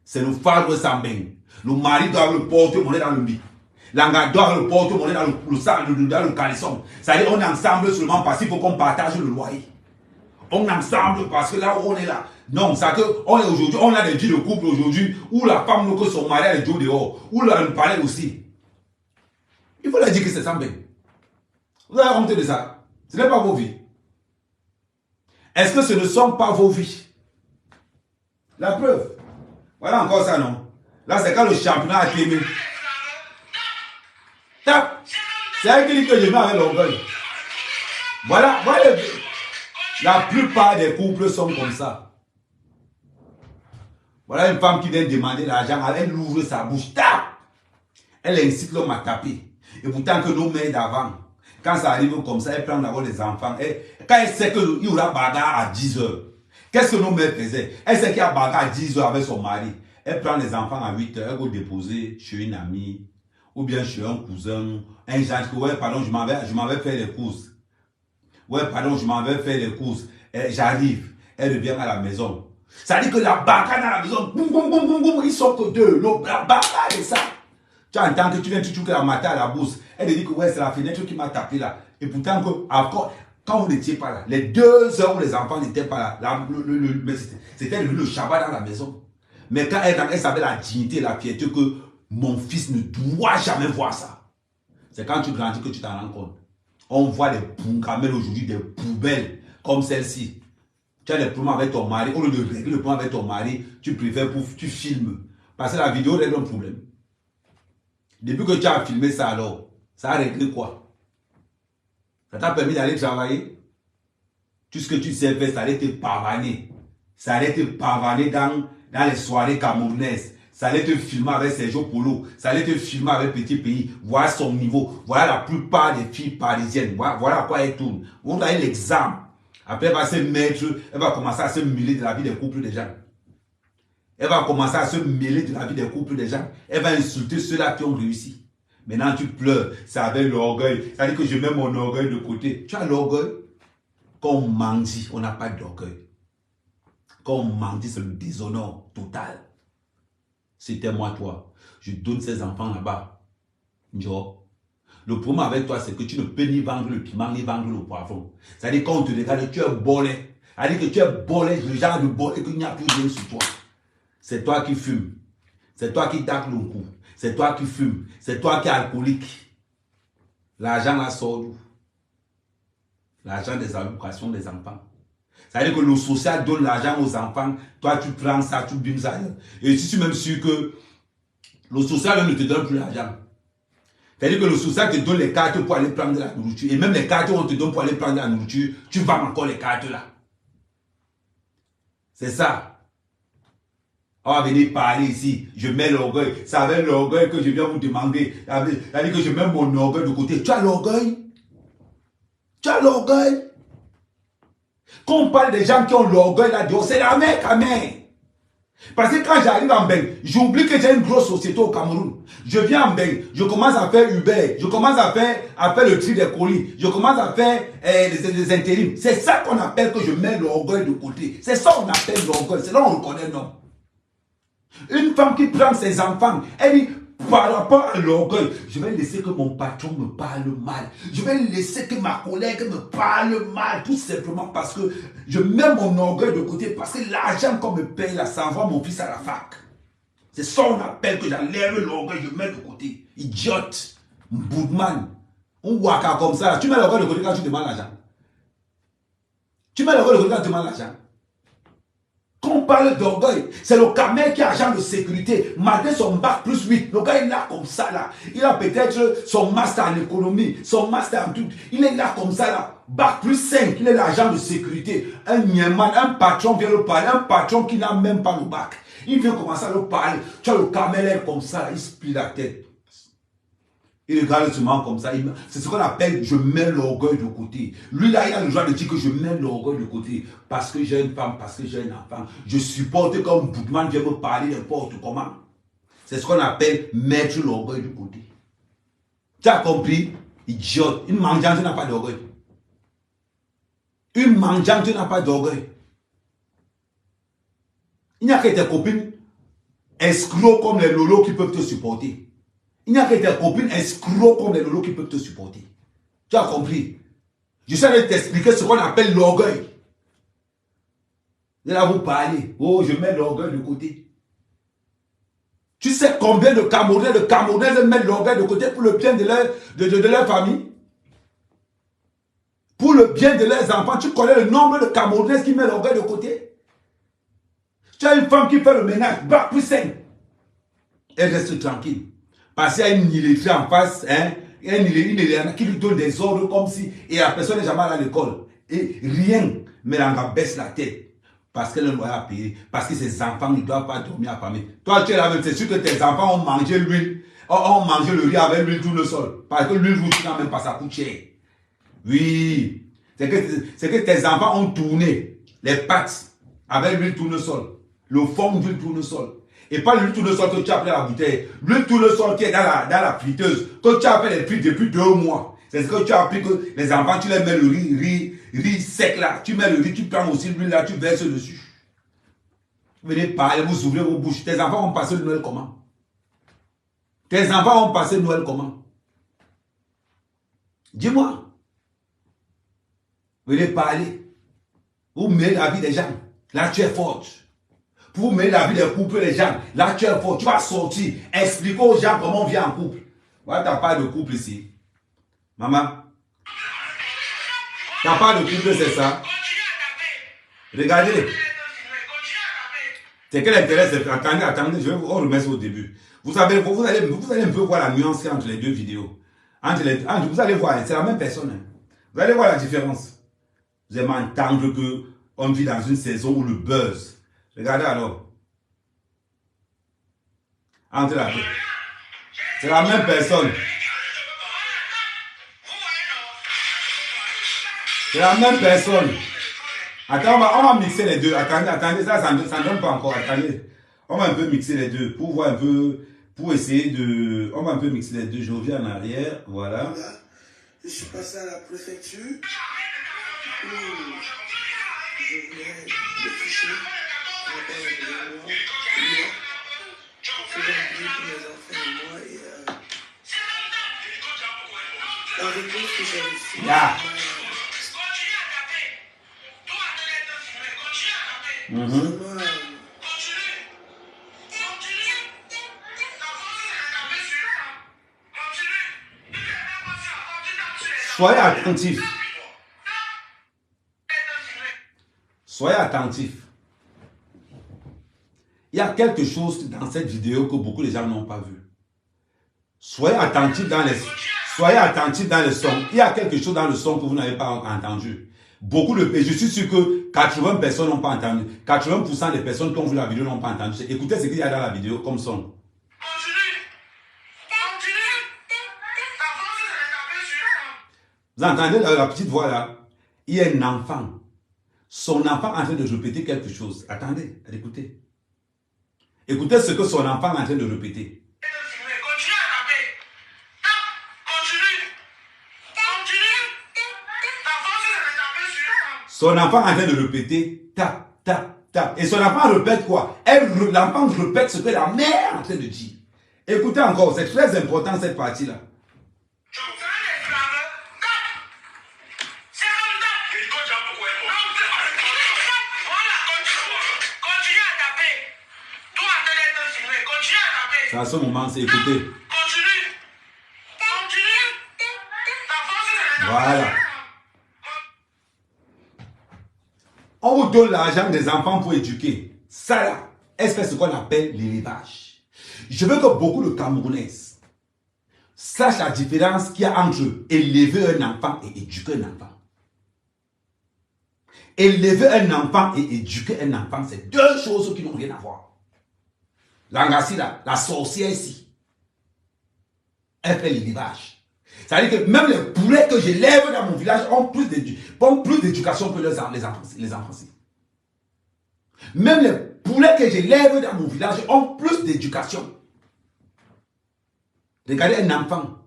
C'est le Far West en bain. Le mari doit le porte-monnaie dans le lit. L'engagement doit le porte-monnaie dans le caleçon. C'est-à-dire on est ensemble seulement parce qu'il faut qu'on partage le loyer. On est ensemble parce que là où on est là. Non, ça que on est aujourd'hui, on a des vies de couple aujourd'hui où la femme nous que son mari a les jours dehors, où le palais aussi. Il faut leur dire que c'est ça bien. Vous avez honte de ça. Ce n'est pas vos vies. Est-ce que ce ne sont pas vos vies? La preuve. Voilà encore ça, non? Là, c'est quand le championnat a été mis. Tape. C'est elle qui dit que je mets avec l'orgueil. Voilà, voilà. La plupart des couples sont comme ça. Voilà une femme qui vient demander l'argent, elle ouvre sa bouche, tape. Elle incite l'homme à taper. Et pourtant que nos mères d'avant, quand ça arrive comme ça, elle prend d'abord les enfants. Quand elle sait qu'il y aura bagarre à 10 h, qu'est-ce que nos mères faisaient? Elle sait qu'il y a bagarre à 10 h avec son mari. Elle prend les enfants à 8 h, elle va déposer chez une amie, ou bien chez un cousin, un genre qui, ouais, pardon, je m'en vais faire les courses. Ouais, pardon, je m'en vais faire les courses. J'arrive. Elle revient à la maison. Ça dit que la bagarre dans la maison, boum, boum, boum, boum, boum, ils sont que deux. La bagarre et ça. Tu entends que tu viens, tu trouves la matin à la bourse. Elle te dit que ouais, c'est la fenêtre qui m'a tapé là. Et pourtant, quand vous n'étiez pas là, les 2 heures où les enfants n'étaient pas là, c'était le Shabbat dans la maison. Mais quand elle savait la dignité et la fierté que mon fils ne doit jamais voir ça. C'est quand tu grandis que tu t'en rends compte. On voit des bougamelles aujourd'hui, des poubelles comme celle-ci. Tu as des problèmes avec ton mari, au lieu de régler le problème avec ton mari, tu préfères tu filmes. Parce que la vidéo règle un problème. Depuis que tu as filmé ça alors, Ça a réglé quoi? Ça t'a permis d'aller travailler? Tout ce que tu sais faire, ça allait te pavaner. Ça allait te pavaner dans les soirées camerounaises. Ça allait te filmer avec Sergio Polo. Ça allait te filmer avec Petit Pays. Voilà son niveau. Voilà la plupart des filles parisiennes. Voilà à quoi elles tournent. On a eu l'examen. Après, elle va se mettre, elle va commencer à se mêler de la vie des couples des gens. Elle va commencer à se mêler de la vie des couples des gens. Elle va insulter ceux-là qui ont réussi. Maintenant, tu pleures. C'est avec l'orgueil. Ça veut dire que je mets mon orgueil de côté. Tu as l'orgueil? Quand on mendie, on n'a pas d'orgueil. Quand on mendie, c'est le déshonneur total. C'était moi, toi. Je donne ces enfants là-bas. Le problème avec toi, c'est que tu ne peux ni vendre le piment, ni vendre le poivron. C'est-à-dire, quand on te regarde, tu es bolé. C'est-à-dire que tu es bolé, le genre de bolé, qu'il n'y a plus rien sur toi. C'est toi qui fumes. C'est toi qui tacle le cou. C'est toi qui fumes. C'est toi qui es alcoolique. L'argent là sort d'où? L'argent des allocations des enfants. C'est-à-dire que le social donne l'argent aux enfants. Toi, tu prends ça, tu bimes ça. Et si tu es même sûr que le social ne te donne plus l'argent. C'est-à-dire que le social te donne les cartes pour aller prendre de la nourriture. Et même les cartes qu'on te donne pour aller prendre de la nourriture, tu vends encore les cartes là. C'est ça. On va venir parler ici. Je mets l'orgueil. C'est avec l'orgueil que je viens vous demander. C'est-à-dire que je mets mon orgueil de côté. Tu as l'orgueil? Tu as l'orgueil? Quand on parle des gens qui ont l'orgueil là-dedans, c'est la mec à main. Parce que quand j'arrive en Belgique, j'oublie que j'ai une grosse société au Cameroun. Je viens en Belgique, je commence à faire Uber, je commence à faire le tri des colis, je commence à faire des intérims. C'est ça qu'on appelle que je mets l'orgueil de côté. C'est ça qu'on appelle l'orgueil. C'est là qu'on reconnaît l'homme. Une femme qui prend ses enfants, elle dit, par rapport à l'orgueil, je vais laisser que mon patron me parle mal. Je vais laisser que ma collègue me parle mal. Tout simplement parce que je mets mon orgueil de côté. Parce que l'argent qu'on me paye là, ça envoie mon fils à la fac. C'est ça qu'on appelle que j'enlève l'orgueil, je mets de côté. Idiote. Boudman. On waka comme ça. Tu mets l'orgueil de côté quand tu demandes l'argent. Tu mets l'orgueil de côté quand tu demandes l'argent. Quand on parle d'orgueil, c'est le Camer qui est agent de sécurité. Malgré son bac plus 8, le gars il est là comme ça là. Il a peut-être son master en économie, son master en tout. Il est là comme ça là. Bac plus 5, il est l'agent de sécurité. Un niéman, un patron vient le parler, un patron qui n'a même pas le bac. Il vient commencer à le parler. Tu as le Camer comme ça là, il se plie la tête. Il regarde seulement comme ça. C'est ce qu'on appelle je mets l'orgueil de côté. Lui là, il a le droit de dire que je mets l'orgueil de côté. Parce que j'ai une femme, parce que j'ai un enfant. Je supporte comme Boudman vient me parler n'importe comment. C'est ce qu'on appelle mettre l'orgueil de côté. Tu as compris? Idiote. Une mendiante n'a pas d'orgueil. Une mendiante n'a pas d'orgueil. Il n'y a que tes copines escrocs comme les lolos qui peuvent te supporter. Il n'y a que tes copines escrocs comme les lolos qui peuvent te supporter. Tu as compris? Je sais de t'expliquer ce qu'on appelle l'orgueil. Je vais là vous parler. Oh, je mets l'orgueil de côté. Tu sais combien de Camerounaises mettent l'orgueil de côté pour le bien de leur famille? Pour le bien de leurs enfants. Tu connais le nombre de Camerounaises qui mettent l'orgueil de côté? Tu as une femme qui fait le ménage, bac plus 5. Elle reste tranquille. Parce qu'il y a une illettrée en face, hein, une illettrée qui lui donne des ordres comme si, et la personne n'est jamais allée à l'école. Et rien, mais elle en baisse la tête. Parce qu'elle ne doit pas payer. Parce que ses enfants ne doivent pas dormir à la famille. Toi, tu es là, c'est sûr que tes enfants ont mangé l'huile, ont mangé le riz avec l'huile tout le sol. Parce que l'huile rouge, quand même pas, ça coûte cher. Oui. C'est que tes enfants ont tourné les pâtes avec l'huile tournesol. Le fond d'huile tournesol. Et pas l'huile tournesol que tu as pris à la bouteille. L'huile tournesol qui est dans la friteuse. Que tu as fait les frites depuis 2 mois. C'est ce que tu as appris que les enfants, tu les mets le riz sec là. Tu mets le riz, tu prends aussi l'huile là, tu verses dessus. Vous venez parler, vous ouvrez vos bouches. Tes enfants ont passé le Noël comment? Tes enfants ont passé le Noël comment? Dis-moi. Vous venez parler. Vous mettez la vie des gens. Là, tu es forte. Pour mettre la vie des couples, les gens, là tu es fort, tu vas sortir, expliquer aux gens comment on vit en couple. Voilà, tu n'as pas de couple ici. Maman, tu n'as pas de couple, c'est ça? Regardez. C'est quel intérêt, c'est... Attendez, je vais vous remettre au début. Vous allez un peu voir la nuance entre les deux vidéos. Vous allez voir, c'est la même personne. Hein. Vous allez voir la différence. Vous allez m'entendre qu'on vit dans une saison où le buzz. Regardez alors. Entre la deux. C'est la même personne. C'est la même personne. Attends, on va mixer les deux. Attendez, ça ne donne pas encore. Attendez. On va un peu mixer les deux pour voir un peu, pour essayer de... On va un peu mixer les deux. Je reviens en arrière. Voilà. Je suis passé à la préfecture. Où je venais de fichier. J'ai rempli pour mes enfants et moi. Et la réponse que j'ai reçue. Yeah. Soyez attentifs. Soyez attentifs. Il y a quelque chose dans cette vidéo que beaucoup de gens n'ont pas vu. Soyez attentifs dans les sons. Il y a quelque chose dans le son que vous n'avez pas entendu. Je suis sûr que 80 personnes n'ont pas entendu. 80% des personnes qui ont vu la vidéo n'ont pas entendu. Écoutez ce qu'il y a dans la vidéo comme son. Vous entendez la petite voix là? Il y a un enfant. Son enfant est en train de répéter quelque chose. Attendez, écoutez. Écoutez ce que son enfant est en train de répéter. Son enfant est en train de répéter tap, tap, tap. Et son enfant répète quoi? L'enfant répète ce que la mère est en train de dire. Écoutez encore, c'est très important cette partie-là. À ce moment, c'est écouter. Voilà. On vous donne l'argent des enfants pour éduquer. Ça là, c'est ce qu'on appelle l'élevage. Je veux que beaucoup de Camerounais sachent la différence qu'il y a entre élever un enfant et éduquer un enfant. Élever un enfant et éduquer un enfant, c'est deux choses qui n'ont rien à voir. Langassi là, la sorcière ici, elle fait l'élevage. C'est-à-dire que même les poulets que j'élève dans mon village ont plus d'éducation que les enfants. Même les poulets que j'élève dans mon village ont plus d'éducation. Regardez un enfant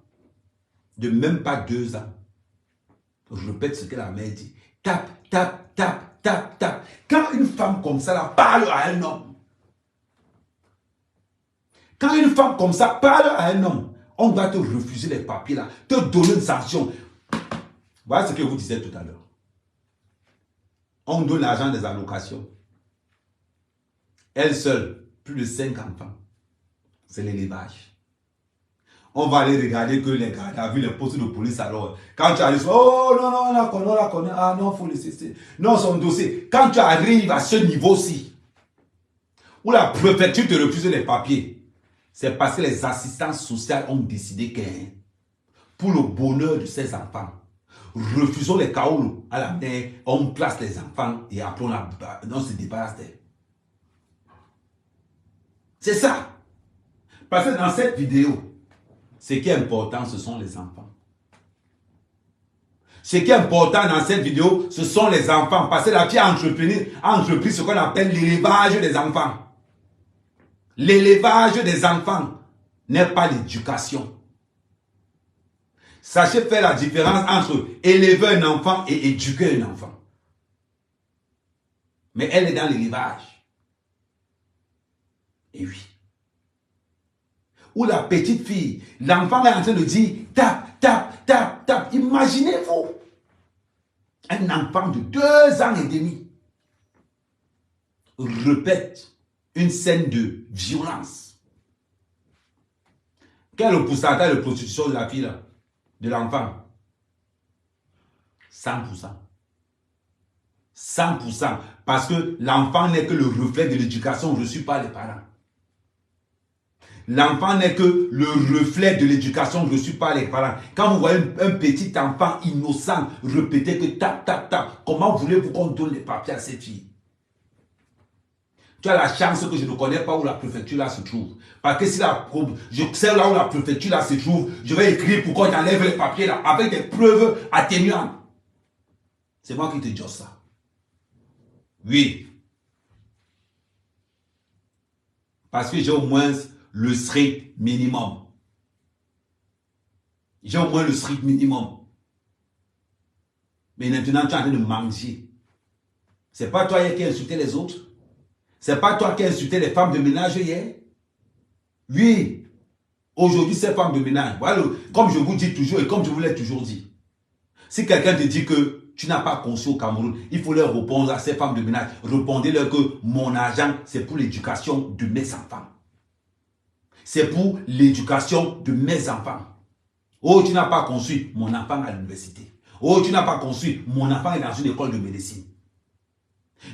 de même pas 2 ans. Je répète ce que la mère dit. Tape, tape, tape, tape, tape. Quand une femme comme ça là, parle à un homme, quand une femme comme ça parle à un homme, on doit te refuser les papiers là, te donner une sanction. Voilà ce que vous disiez tout à l'heure. On donne l'argent des allocations. Elle seule, plus de 5 enfants. C'est l'élevage. On va aller regarder que les gardes à vue, les postes de police alors. Quand tu arrives, oh non, non, on la connaît. Ah non, il faut laisser. Non, son dossier. Quand tu arrives à ce niveau-ci, où la préfecture te refuse les papiers, c'est parce que les assistants sociaux ont décidé que pour le bonheur de ces enfants, refusons les kaoulous à la mer, on place les enfants et après on se débarrasse d'eux. C'est ça. Parce que dans cette vidéo, ce qui est important, ce sont les enfants. Ce qui est important dans cette vidéo, ce sont les enfants. Parce que la fille a entrepris ce qu'on appelle l'élevage des enfants. L'élevage des enfants n'est pas l'éducation. Sachez faire la différence entre élever un enfant et éduquer un enfant. Mais elle est dans l'élevage. Et oui. Ou la petite fille, l'enfant est en train de dire tape, tape, tape, tape. Imaginez-vous un enfant de 2 ans et demi répète une scène de violence. Quel est le pourcentage de prostitution de la fille là, de l'enfant? 100%. 100%. Parce que l'enfant n'est que le reflet de l'éducation reçue par les parents. L'enfant n'est que le reflet de l'éducation reçue par les parents. Quand vous voyez un petit enfant innocent répéter que tap, tap, tap, comment voulez-vous qu'on donne les papiers à cette fille? Tu as la chance que je ne connais pas où la préfecture là se trouve. Parce que si je sais là où la préfecture là se trouve, je vais écrire pour qu'on enlève les papiers là avec des preuves atténuantes. C'est moi qui te dis ça. Oui. Parce que j'ai au moins le strict minimum. J'ai au moins le strict minimum. Mais maintenant, tu es en train de manger. C'est pas toi qui as insulté les autres? C'est pas toi qui as insulté les femmes de ménage hier? Oui. Aujourd'hui, ces femmes de ménage, voilà, comme je vous dis toujours et comme je vous l'ai toujours dit. Si quelqu'un te dit que tu n'as pas conçu au Cameroun, il faut leur répondre à ces femmes de ménage. Répondez-leur que mon argent, c'est pour l'éducation de mes enfants. C'est pour l'éducation de mes enfants. Oh, tu n'as pas conçu mon enfant à l'université. Oh, tu n'as pas conçu mon enfant est dans une école de médecine.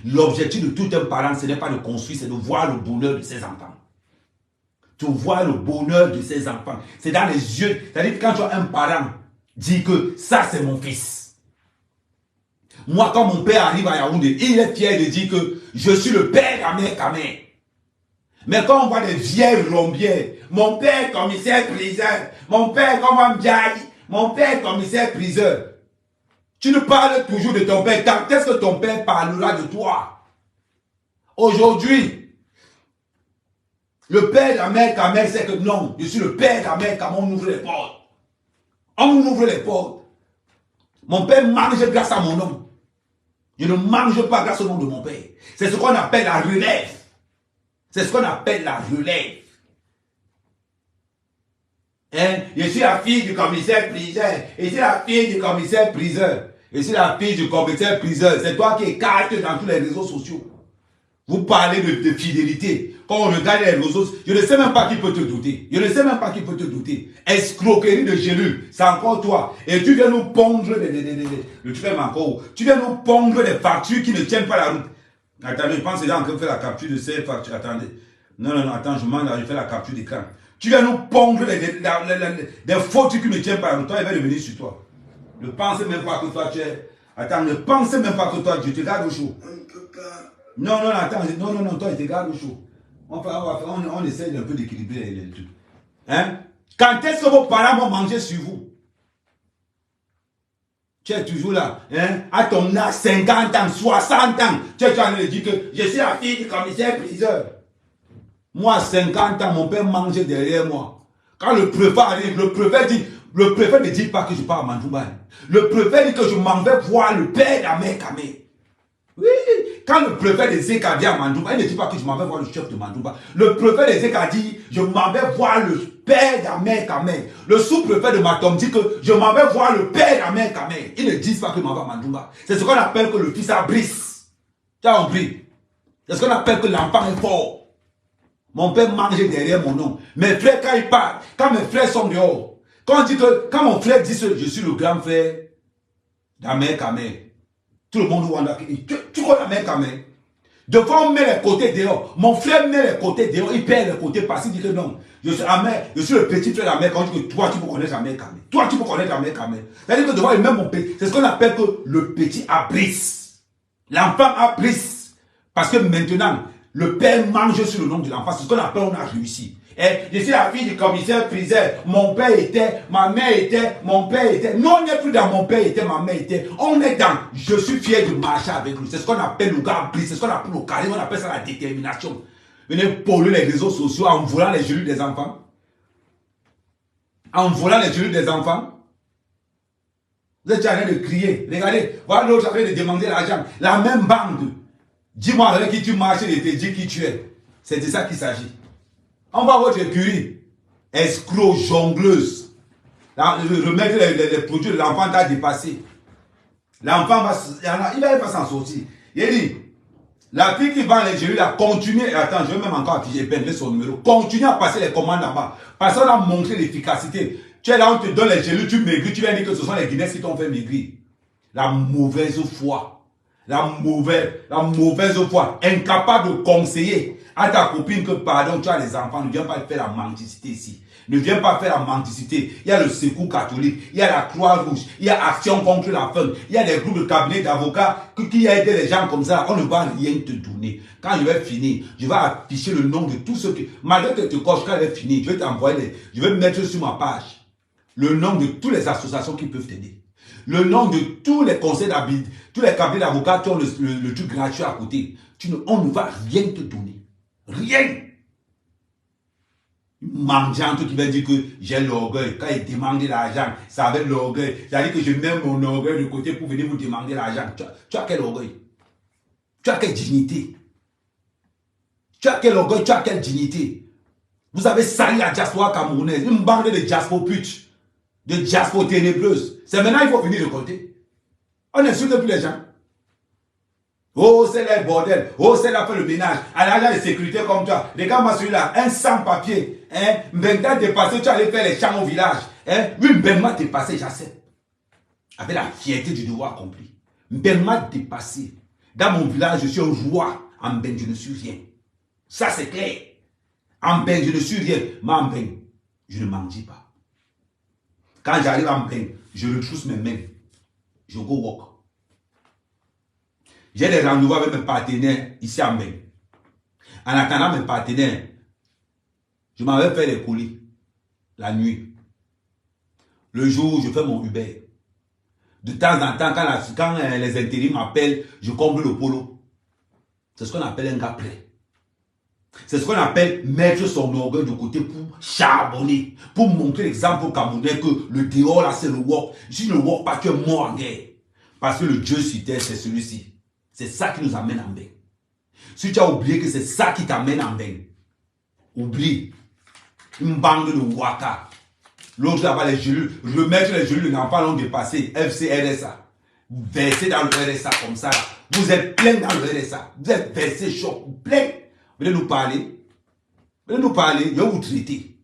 L'objectif de tout un parent, ce n'est pas de construire, c'est de voir le bonheur de ses enfants. Tu vois le bonheur de ses enfants. C'est dans les yeux. C'est-à-dire que quand tu as un parent, dit que ça c'est mon fils. Moi, quand mon père arrive à Yaoundé, il est fier de dire que je suis le père Kamé. Mais quand on voit des vieilles rombières, mon père commissaire priseur, mon père comment Mdiaye, mon père commissaire priseur. Tu ne parles toujours de ton père. Quand est-ce que ton père parlera de toi? Aujourd'hui, le père d'Amel Kamé, c'est que non, je suis le père d'Amel Kamé, on ouvre les portes. On ouvre les portes. Mon père mange grâce à mon nom. Je ne mange pas grâce au nom de mon père. C'est ce qu'on appelle la relève. C'est ce qu'on appelle la relève. Hein? Je suis la fille du commissaire priseur. Et c'est la fille du commissaire priseur. Et c'est la fille du commissaire priseur. C'est toi qui écartes dans tous les réseaux sociaux. Vous parlez de fidélité. Quand on regarde les réseaux, je ne sais même pas qui peut te douter. Je ne sais même pas qui peut te douter. Escroquerie de gélule, c'est encore toi. Et tu viens nous pondre tu viens nous pondre des factures qui ne tiennent pas la route. Attendez, je pense que j'ai encore fait la capture de ces factures. Attendez. Non, attends, je fais la capture d'écran. Tu viens nous pondre des fautes qui ne tiennent pas la route. Toi, il va revenir sur toi. Ne pense même pas que toi tu es. Attends, ne pense même pas que toi tu te gardes au chaud. On ne peut pas. Non, attends, non, toi, il te garde au chaud. On essaie un peu d'équilibrer les trucs. Hein? Quand est-ce que vos parents vont manger sur vous? Tu es toujours là, hein? À ton âge, 50 ans, 60 ans, tu es en train de dire que je suis la fille du commissaire priseur. Moi, 50 ans, mon père mangeait derrière moi. Quand le préfet arrive, le préfet ne dit pas que je pars à Mandouba. Le préfet dit que je m'en vais voir le père d'Amel Kamé. Oui, quand le préfet des Zeka vient à Mandouba, il ne dit pas que je m'en vais voir le chef de Mandouba. Le préfet des Zeka dit, je m'en vais voir le père d'Amel Kamé. Le sous-préfet de Matom dit que je m'en vais voir le père d'Amel Kamé. Ils ne disent pas que je m'en vais à Mandouba. C'est ce qu'on appelle que le fils a brise. Tu as compris? C'est ce qu'on appelle que l'enfant est fort. Mon père mangeait derrière mon nom. Mes frères, quand ils partent, quand mes frères sont dehors, quand mon frère dit que je suis le grand frère d'Amel Kamé, tout le monde voit là. Tu connais Amel Kamé? Devant on met les côtés dehors. Mon frère met les côtés dehors. Il perd les côtés parce qu'il dit que non. Je suis le petit frère d'Amel Kamé. Quand dit que toi, tu peux connaître Amel Kamé. Toi, tu peux connaître Amel Kamé. C'est-à-dire que devant, il met mon petit. C'est ce qu'on appelle que le petit abrisse. L'enfant abrisse. Parce que maintenant, le père mange sur le nom de l'enfant. C'est ce qu'on appelle on a réussi. Et je suis la fille du commissaire priseur. Mon père était, ma mère était, mon père était. Non, on n'est plus dans mon père était, ma mère était. On est dans je suis fier de marcher avec lui. C'est ce qu'on appelle le gars bris. C'est ce qu'on appelle le charisme. On appelle ça la détermination. Venez polluer les réseaux sociaux en volant les genoux des enfants. En volant les genoux des enfants. Vous êtes en train de crier. Regardez, voilà l'autre en train de demander l'argent. La même bande. Dis-moi avec qui tu marches et te dis qui tu es. C'est de ça qu'il s'agit. On va votre écurie. Escroc, jongleuse. Remettre les produits de l'enfant t'a dépassé. L'enfant il va pas s'en sortir. Il dit, la fille qui vend les gélules a continué. Attends, je vais même encore afficher Ben son numéro. Continue à passer les commandes là-bas. Parce qu'on a montré l'efficacité. Tu es là, on te donne les gélules, tu maigris, tu viens dire que ce sont les Guinéens qui t'ont fait maigrir. La mauvaise foi. La mauvaise foi. Incapable de conseiller. à ta copine que pardon, tu as les enfants, ne viens pas faire la mendicité ici. Ne viens pas faire la mendicité. Il y a le Secours catholique, il y a la Croix-Rouge, il y a Action contre la faim, il y a des groupes de cabinets d'avocats qui aident les gens comme ça. On ne va rien te donner. Quand je vais finir, je vais afficher le nom de tous ceux qui... Malgré que tu coches, quand je vais finir, je vais t'envoyer, je vais mettre sur ma page le nom de toutes les associations qui peuvent t'aider. Le nom de tous les conseils d'habitude, tous les cabinets d'avocats qui ont le truc gratuit à côté. On ne va rien te donner. Rien. Mendiant qui va dire que j'ai l'orgueil. Quand il demande de l'argent, c'est avec l'orgueil. C'est-à-dire que je mets mon orgueil de côté pour venir vous demander l'argent. Tu as quel orgueil? Tu as quelle dignité? Tu as quel orgueil? Tu as quelle dignité? Vous avez sali la diaspora camerounaise. Une bande de diaspora putes. De diaspora ténébreuse. C'est maintenant qu'il faut venir de côté. On n'insulte plus les gens. Oh, c'est le bordel. Oh, c'est là fait le ménage. À l'agent de sécurité comme toi. Regarde-moi celui-là. Un sans-papier. Hein? Mbengda dépassé, tu allais faire les champs au village. Hein? Oui, Mbengda dépassé, j'accepte. Avec la fierté du devoir accompli. Mbengda dépassé. Dans mon village, je suis un roi. En Mbeng, je ne suis rien. Ça, c'est clair. En Mbeng, je ne suis rien. Mais en Mbeng, je ne m'en dis pas. Quand j'arrive en Mbeng, je retrousse mes mains. Je go walk. J'ai des rendez-vous avec mes partenaires ici en Mbeng. En attendant mes partenaires, je m'en vais faire les colis la nuit. Le jour, je fais mon Uber. De temps en temps, quand les intérims m'appellent, je comble le polo. C'est ce qu'on appelle un gars prêt. C'est ce qu'on appelle mettre son orgueil de côté pour charbonner, pour montrer l'exemple aux Camerounais que le dehors là c'est le work. Si tu ne work pas, tu es mort en guerre. Parce que le Dieu sur terre, c'est celui-ci. C'est ça qui nous amène en Mbeng. Si tu as oublié que c'est ça qui t'amène en Mbeng, oublie. Une bande de Waka. L'autre là-bas, les gelus, remettre les gelus de l'enfant l'ont dépassé. FCRSA. Versé dans le RSA comme ça. Vous êtes plein dans le RSA. Vous êtes versé chaud, plein. Venez nous parler. Venez nous parler. Je vais vous traiter.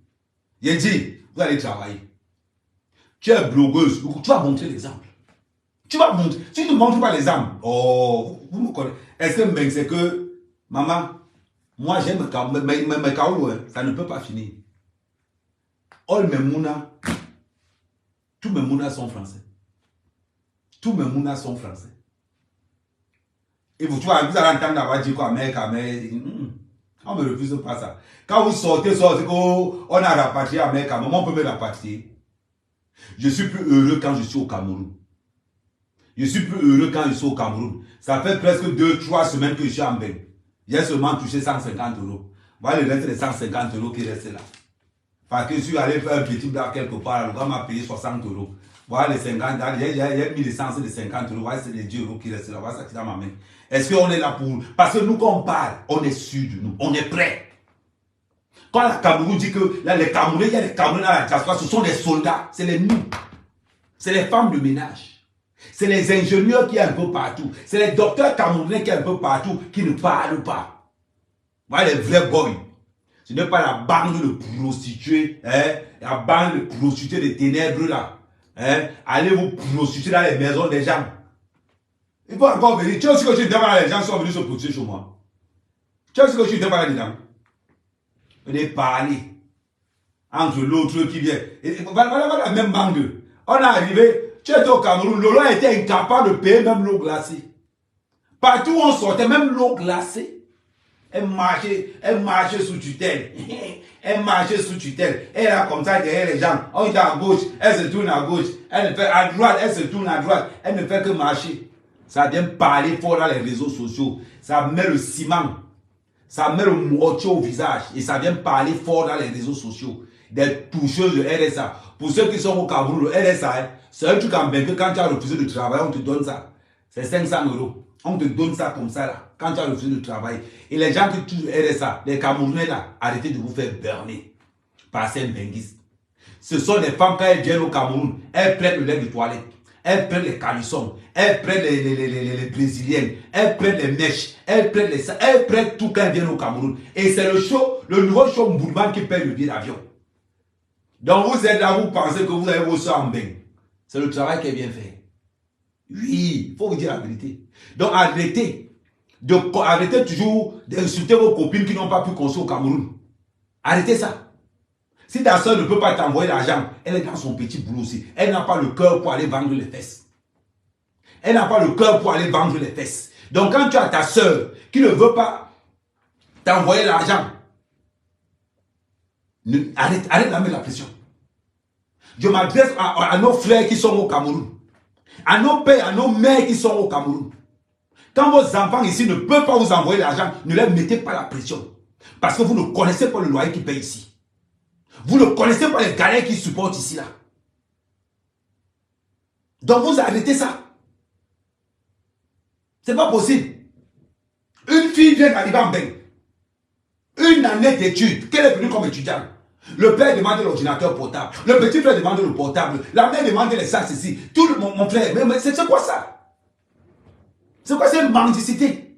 J'ai dit, vous allez travailler. Tu es blogueuse. Tu vas montrer l'exemple. Tu vas montrer. Si tu ne montres pas l'exemple, oh, vous me connaissez. Est-ce que Mbeng, c'est que, maman, moi j'aime mes kaoulou, ça ne peut pas finir. All mes mounas, tous mes mounas sont français. Tous mes mounas sont français. Et vous, tu vas, vous allez entendre avoir dit quoi, mec, on ne me refuse pas ça. Quand vous sortez, on a rapatrié à mec, on peut me rapatrier. Je suis plus heureux quand je suis au Cameroun. Je suis plus heureux quand je suis au Cameroun. Ça fait presque 2-3 semaines que je suis en Mbeng. J'ai seulement touché 150 €. Voilà le reste des 150 € qui restent là. Parce que je suis allé faire un petit blague quelque part, le gars m'a payé 60 €. Voilà les 50 €, j'ai mis l'essence de 50 €. Voilà, c'est les 10 € qui restent là. Voilà ça qui est dans ma main. Est-ce qu'on est là pour... Parce que nous, quand on parle, on est sûr de nous. On est prêt. Quand la Cameroun dit que là, les Camerounais, il y a les Camerounais dans la diaspora, ce sont des soldats. C'est les nous. C'est les femmes de ménage. C'est les ingénieurs qui sont un peu partout. C'est les docteurs camerounais qui sont un peu partout, qui ne parlent pas. Voilà les vrais boys. Ce n'est pas la bande de prostituées, hein, la bande de prostituées de ténèbres là. Hein, allez vous prostituer dans les maisons des gens. Il faut encore venir. Tu sais ce que je dis devant les gens qui sont venus se prostituer chez moi. Tu sais ce que je dis devant les gens. Venez parler entre l'autre qui vient. Voilà la même bande. On est arrivé. Tu étais au Cameroun, Lolo était incapable de payer même l'eau glacée. Partout où on sortait, même l'eau glacée, elle marchait sous tutelle. Elle marchait sous tutelle. Elle est comme ça derrière les gens. On est à gauche, elle se tourne à gauche. Elle fait à droite, elle se tourne à droite. Elle ne fait que marcher. Ça vient parler fort dans les réseaux sociaux. Ça met le ciment. Ça met le mortier au visage. Et ça vient parler fort dans les réseaux sociaux. Des toucheuses de RSA. Pour ceux qui sont au Cameroun, le RSA, c'est un truc en Mbeng que quand tu as refusé de travailler, on te donne ça. C'est 500 €. On te donne ça comme ça là, quand tu as refusé de travailler. Et les gens qui touchent le RSA, les Camerounais là, arrêtez de vous faire berner par ces Mbenguistes. Ce sont des femmes, quand elles viennent au Cameroun, elles prennent le lait de toilette, elles prennent les calissons, elles prennent les brésiliennes, elles prennent les mèches, elles prennent tout quand elles viennent au Cameroun. Et c'est le nouveau show Mbourman qui paye le billet d'avion. Donc vous êtes là, vous pensez que vous avez vos soeurs en Mbeng. C'est le travail qui est bien fait. Oui, il faut vous dire la vérité. Donc arrêtez Arrêtez toujours d'insulter vos copines qui n'ont pas pu construire au Cameroun. Arrêtez ça. Si ta soeur ne peut pas t'envoyer l'argent, elle est dans son petit boulot aussi. Elle n'a pas le cœur pour aller vendre les fesses. Elle n'a pas le cœur pour aller vendre les fesses. Donc quand tu as ta soeur qui ne veut pas t'envoyer l'argent, arrête de mettre la pression. Je m'adresse à nos frères qui sont au Cameroun. À nos pères, à nos mères qui sont au Cameroun. Quand vos enfants ici ne peuvent pas vous envoyer l'argent, ne leur mettez pas la pression. Parce que vous ne connaissez pas le loyer qu'ils payent ici. Vous ne connaissez pas les galères qu'ils supportent ici là. Donc vous arrêtez ça. C'est pas possible. Une fille vient d'arriver en bain. Une année d'études. Qu'elle est venue comme étudiante. Le père demande l'ordinateur portable. Le petit frère demande le portable. La mère demande les sacs ici. Tout mon frère. Mais c'est quoi ça? C'est quoi cette mendicité?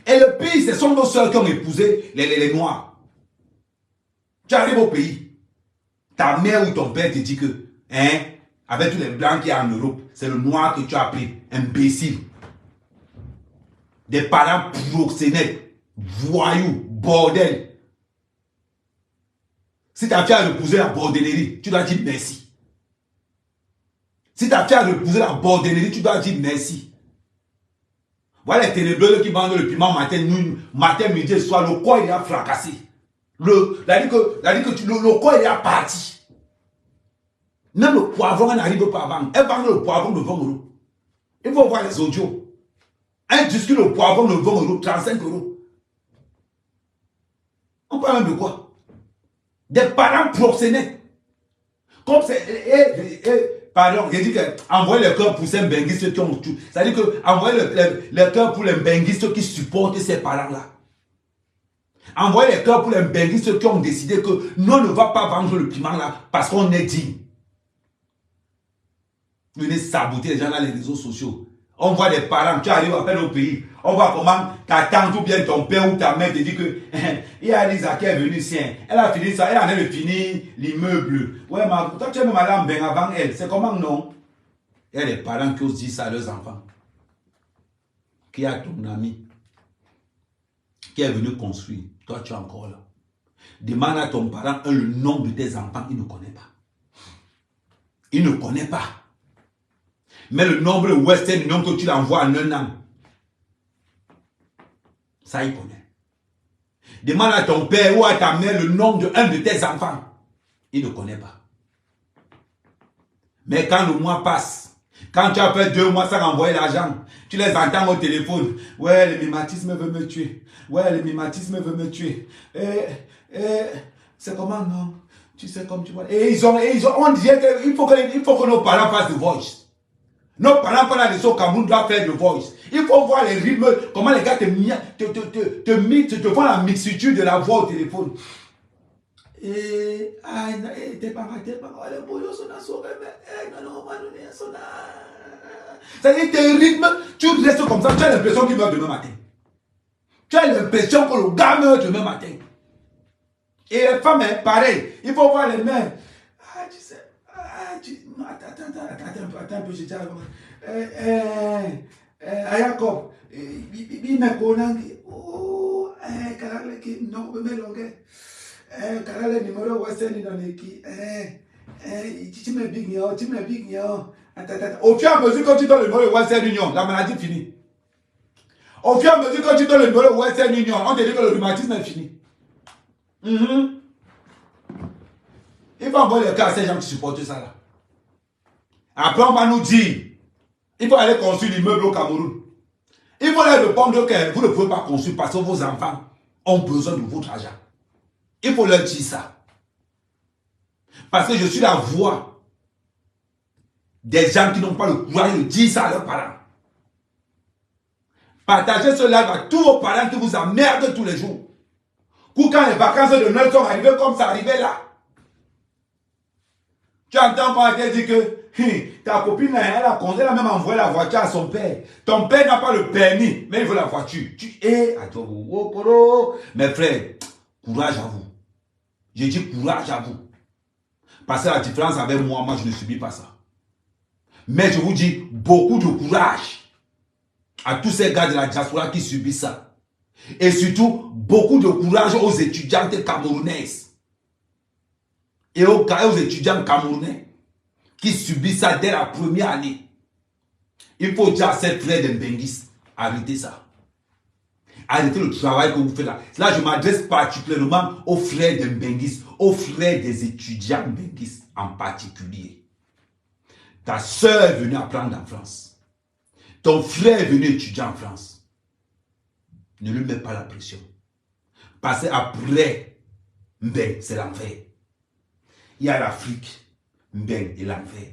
Et le pire, ce sont nos soeurs qui ont épousé les Noirs. Tu arrives au pays. Ta mère ou ton père te dit que, avec tous les blancs qui y a en Europe, c'est le noir que tu as pris. Imbécile. Des parents proxénètes, voyous, bordel. Si ta fille a épousé la bordellerie, tu dois dire merci. Si ta fille a épousé la bordellerie, tu dois dire merci. Voilà les ténébreux qui vendent le piment matin, midi et soir, le corps il a fracassé. Le corps il est parti. Même le poivron n'arrive pas à vendre. Elle vend le poivron de 20 €. Il faut voir les audios. Un disque de poivron de 20 €, 35 €. On parle de quoi? Des parents proxénètes. Comme c'est. Pardon, j'ai dit que envoyer le cœur pour ces benguistes qui ont tout. C'est-à-dire que envoyer le cœur pour les benguistes qui supportent ces parents-là. Envoyer les cœurs pour les benguistes qui ont décidé que nous ne va pas vendre le piment là parce qu'on est digne. Venez saboter les gens dans les réseaux sociaux. On voit des parents, tu arrives à peine au pays, on voit comment ta tante ou bien ton père ou ta mère te dit que il y a Lisa qui est venue ici, elle a fini ça, elle en a fini l'immeuble. Ouais, mais toi tu es même allé en bain avant elle, c'est comment non? Il y a des parents qui osent dire ça à leurs enfants. Qui a ton ami qui est venu construire, toi tu es encore là. Demande à ton parent le nom de tes enfants, il ne connaît pas. Il ne connaît pas. Mais le nombre de Western Union que tu l'envoies en un an, ça il connaît. Demande à ton père ou à ta mère le nom de un de tes enfants, il ne connaît pas. Mais quand le mois passe, quand tu as fait 2 mois sans envoyer l'argent, tu les entends au téléphone. Ouais, le mimétisme veut me tuer. Ouais, le mimétisme veut me tuer. C'est comment non? Tu sais comme tu vois. Et on dirait qu'il faut que nos parents fassent The Voice. Nos parents, quand on a des au Cameroun, doivent faire The Voice. Il faut voir les rythmes, comment les gars te font la mixture de la voix au téléphone. C'est-à-dire tes rythmes, tu restes comme ça, tu as l'impression qu'il meurt demain matin. Tu as l'impression que le gars meurt demain matin. Et les femmes, pareil, il faut voir les mères. Tu sais, attends un peu, je tiens à Jacob, il me connaît. Oh, carale qui, non, me longue. Carale numéro Western Inoneki. Tu me big yo. Au fur et à mesure que tu donnes le numéro de Western Union, la maladie finit. Au fur et à mesure que tu donnes le numéro de Western Union, on te dit que le rhumatisme est fini. Il faut envoyer le cas à ces gens qui supportent ça là. Après, on va nous dire, il faut aller construire l'immeuble au Cameroun. Il faut leur répondre que vous ne pouvez pas construire parce que vos enfants ont besoin de votre argent. Il faut leur dire ça. Parce que je suis la voix des gens qui n'ont pas le courage de dire ça à leurs parents. Partagez ce live à tous vos parents qui vous emmerdent tous les jours. Pour quand les vacances de Noël sont arrivées comme ça arrivait là. Tu entends pas qu'elle dit que ta copine, elle a même envoyé la voiture à son père. Ton père n'a pas le permis, mais il veut la voiture. Mes frères, courage à vous. Je dis courage à vous. Parce que la différence avec moi, je ne subis pas ça. Mais je vous dis beaucoup de courage. à tous ces gars de la diaspora qui subissent ça. Et surtout, beaucoup de courage aux étudiantes camerounaises. Et aux étudiants camerounais qui subissent ça dès la première année. Il faut dire à ces frères de Mbenguis, arrêtez ça. Arrêtez le travail que vous faites là. Là, je m'adresse particulièrement aux frères de Mbenguis, aux frères des étudiants Mbenguis en particulier. Ta soeur est venue apprendre en France. Ton frère est venu étudier en France. Ne lui mets pas la pression. Parce qu'après, Mbeng, c'est l'enfer. Il y a l'Afrique, Mbeng et l'enfer.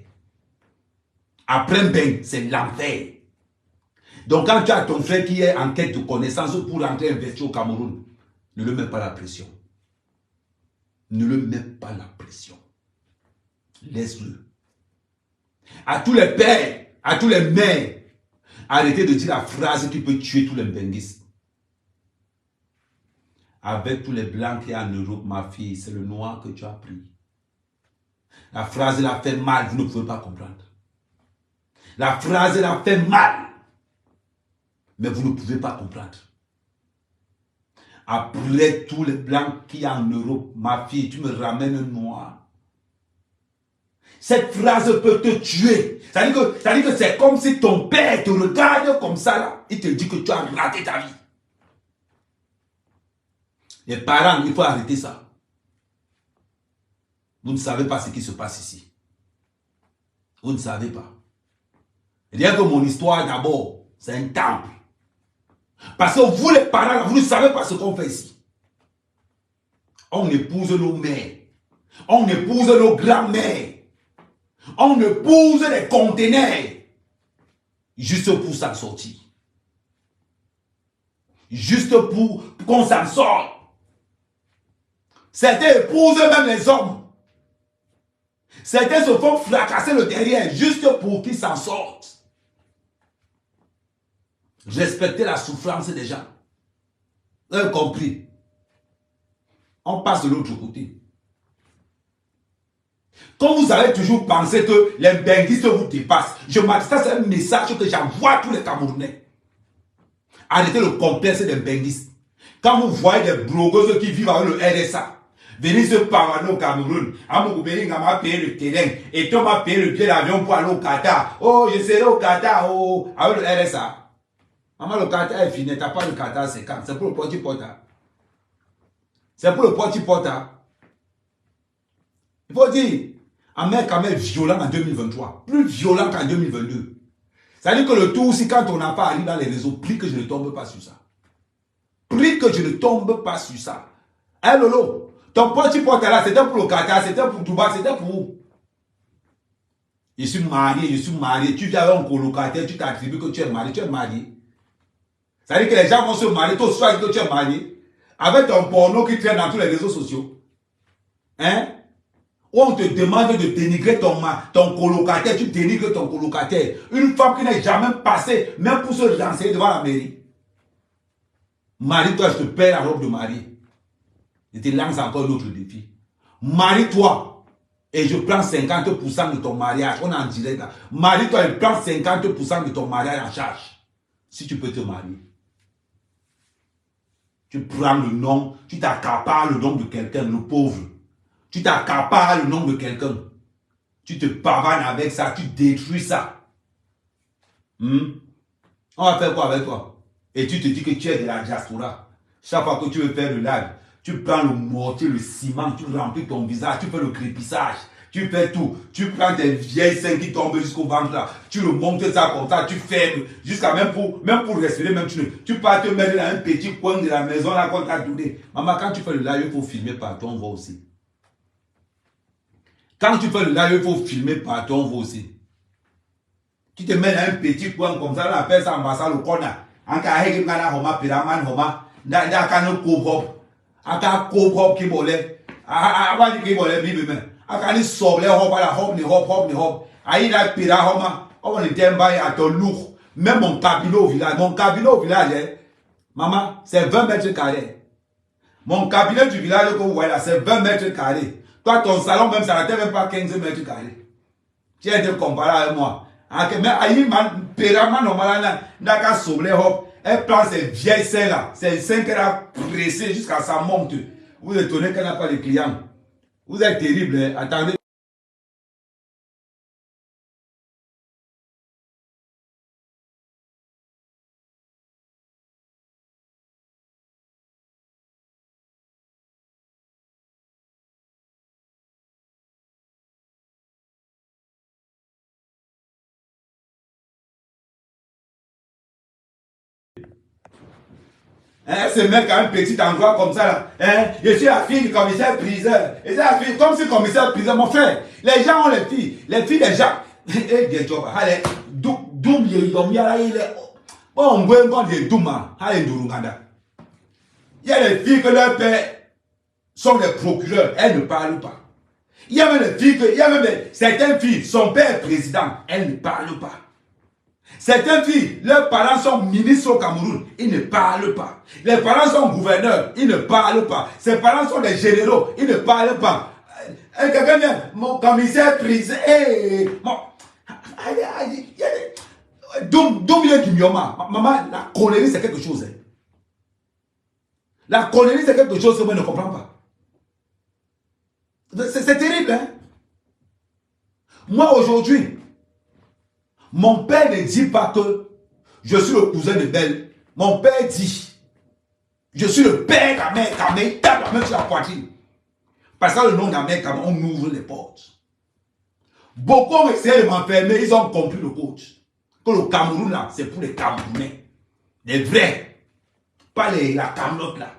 Après Mbeng, c'est l'enfer. Donc quand tu as ton frère qui est en quête de connaissances pour rentrer investir au Cameroun, ne lui mets pas la pression. Ne lui mets pas la pression. Laisse-le. À tous les pères, à tous les mères, arrêtez de dire la phrase qui peut tuer tous les benguistes. Avec tous les blancs qui y a en Europe, ma fille, c'est le noir que tu as pris. La phrase l'a fait mal, vous ne pouvez pas comprendre. La phrase l'a fait mal, mais vous ne pouvez pas comprendre. Après tous les blancs qui y a en Europe, ma fille, tu me ramènes un noir. Cette phrase peut te tuer. Ça dit que c'est comme si ton père te regarde comme ça là. Il te dit que tu as raté ta vie. Les parents, il faut arrêter ça. Vous ne savez pas ce qui se passe ici. Vous ne savez pas. Rien que mon histoire d'abord, c'est un temple. Parce que vous les parents, vous ne savez pas ce qu'on fait ici. On épouse nos mères. On épouse nos grands-mères. On épouse les conteneurs. Juste pour s'en sortir. Juste pour qu'on s'en sorte. Certains épousent même les hommes. Certains se font fracasser le derrière juste pour qu'ils s'en sortent. Respectez la souffrance des gens. Vous avez compris? On passe de l'autre côté. Quand vous avez toujours pensé que les benguistes vous dépassent, ça c'est un message que j'envoie à tous les Camerounais. Arrêtez le complexe des benguistes. Quand vous voyez des blogueuses qui vivent avec le RSA, venez se parler au Cameroun. Amoubéling m'a payé le terrain. Et toi m'a payé le billet d'avion pour aller au Qatar. Oh, je serai au Qatar. Oh, avec le RSA. Maman, le Qatar est fini. T'as pas le Qatar, c'est quand? C'est pour le porte-porta. C'est pour le porte-porta. Il faut dire, un mec quand même violent en 2023. Plus violent qu'en 2022. Ça veut dire que le tout aussi, quand on n'a pas arrivé dans les réseaux, prie que je ne tombe pas sur ça. Prie que je ne tombe pas sur ça. Hein, Lolo? Ton porte-porta là, c'était pour le Qatar, c'était pour Dubaï, c'était pour où? Je suis marié. Tu viens avec un colocataire, tu t'attribues que tu es marié. Ça veut dire que les gens vont se marier, toi aussi que tu es marié. Avec ton porno qui traîne dans tous les réseaux sociaux. Hein? Où on te demande de dénigrer ton colocataire, tu dénigres ton colocataire. Une femme qui n'est jamais passée, même pour se renseigner devant la mairie. Marie-toi, je te paie la robe de mariée. Je te lance encore un autre défi. Marie-toi et je prends 50% de ton mariage. On est en direct là. Marie-toi et je prends 50% de ton mariage en charge. Si tu peux te marier. Tu prends le nom, tu t'accapares le nom de quelqu'un, le pauvre. Tu t'accapares le nom de quelqu'un. Tu te pavanes avec ça, tu détruis ça. On va faire quoi avec toi? Et tu te dis que tu es de la diaspora. Chaque fois que tu veux faire le live, tu prends le mortier, le ciment, tu remplis ton visage, tu fais le crépissage, tu fais tout. Tu prends des vieilles seins qui tombent jusqu'au ventre là, tu le montes ça comme ça, tu fermes, jusqu'à même pour respirer, même tu pars te mettre dans un petit coin de la maison là qu'on t'a donné. Maman, quand tu fais le live, il faut filmer partout, on voit aussi. Quand tu fais le live, il faut filmer partout, on voit aussi. Tu te mets dans un petit coin comme ça, on appelle ça ambassade le corner. En cas de homa, pyramide, homa, dans hop. Aka hop qui volait. Avant qui volait, bibi. Aka ni soble hop, la hop, ni hop. Aïe la pira homa. On est dembaye à ton lourd. Même mon cabinet au village, maman, c'est 20 mètres carrés. Mon cabinet du village que vous voyez là, c'est 20 mètres carrés. Toi, ton salon même, ça n'atteint même pas 15 mètres carrés. Tu es de comparer avec moi. Mais Aïe, Pérama, normalement, Naka Soble Hop, elle prend ces vieilles seins là, ces seins qu'elle a pressées jusqu'à sa monte. Vous étonnez qu'elle n'a pas de clients. Vous êtes terrible, hein? Attendez. Hein, se met à un petit endroit comme ça là. Hein, je suis la fille du commissaire priseur. Et c'est la fille, comme si le commissaire priseur, mon frère. Les gens ont les filles des gens. Et des jobs. Allez, doum yomia il est. Bon, on voit encore des douma. Allez, Ndurunganda. Il y a des filles que leurs pères sont des procureurs. Elles ne parlent pas. Il y a même des filles que, il y a même certaines filles, son père est président. Elles ne parlent pas. Certaines filles, leurs parents sont ministres au Cameroun, ils ne parlent pas. Les parents sont gouverneurs, ils ne parlent pas. Ses parents sont des généraux, ils ne parlent pas. Quelqu'un vient, mon commissaire priseur, maman, la connerie c'est quelque chose. La connerie c'est quelque chose que moi je ne comprends pas. C'est terrible, hein. Moi aujourd'hui, mon père ne dit pas que je suis le cousin de Belle. Mon père dit, je suis le père d'Ahmed Kamé. Il tape la main sur la poitrine. Parce que le nom d'Ahmed Kamé, on ouvre les portes. Beaucoup ont essayé de m'enfermer, ils ont compris le coach. Que le Cameroun là, c'est pour les Camerounais. Les vrais. Pas la Camelote là.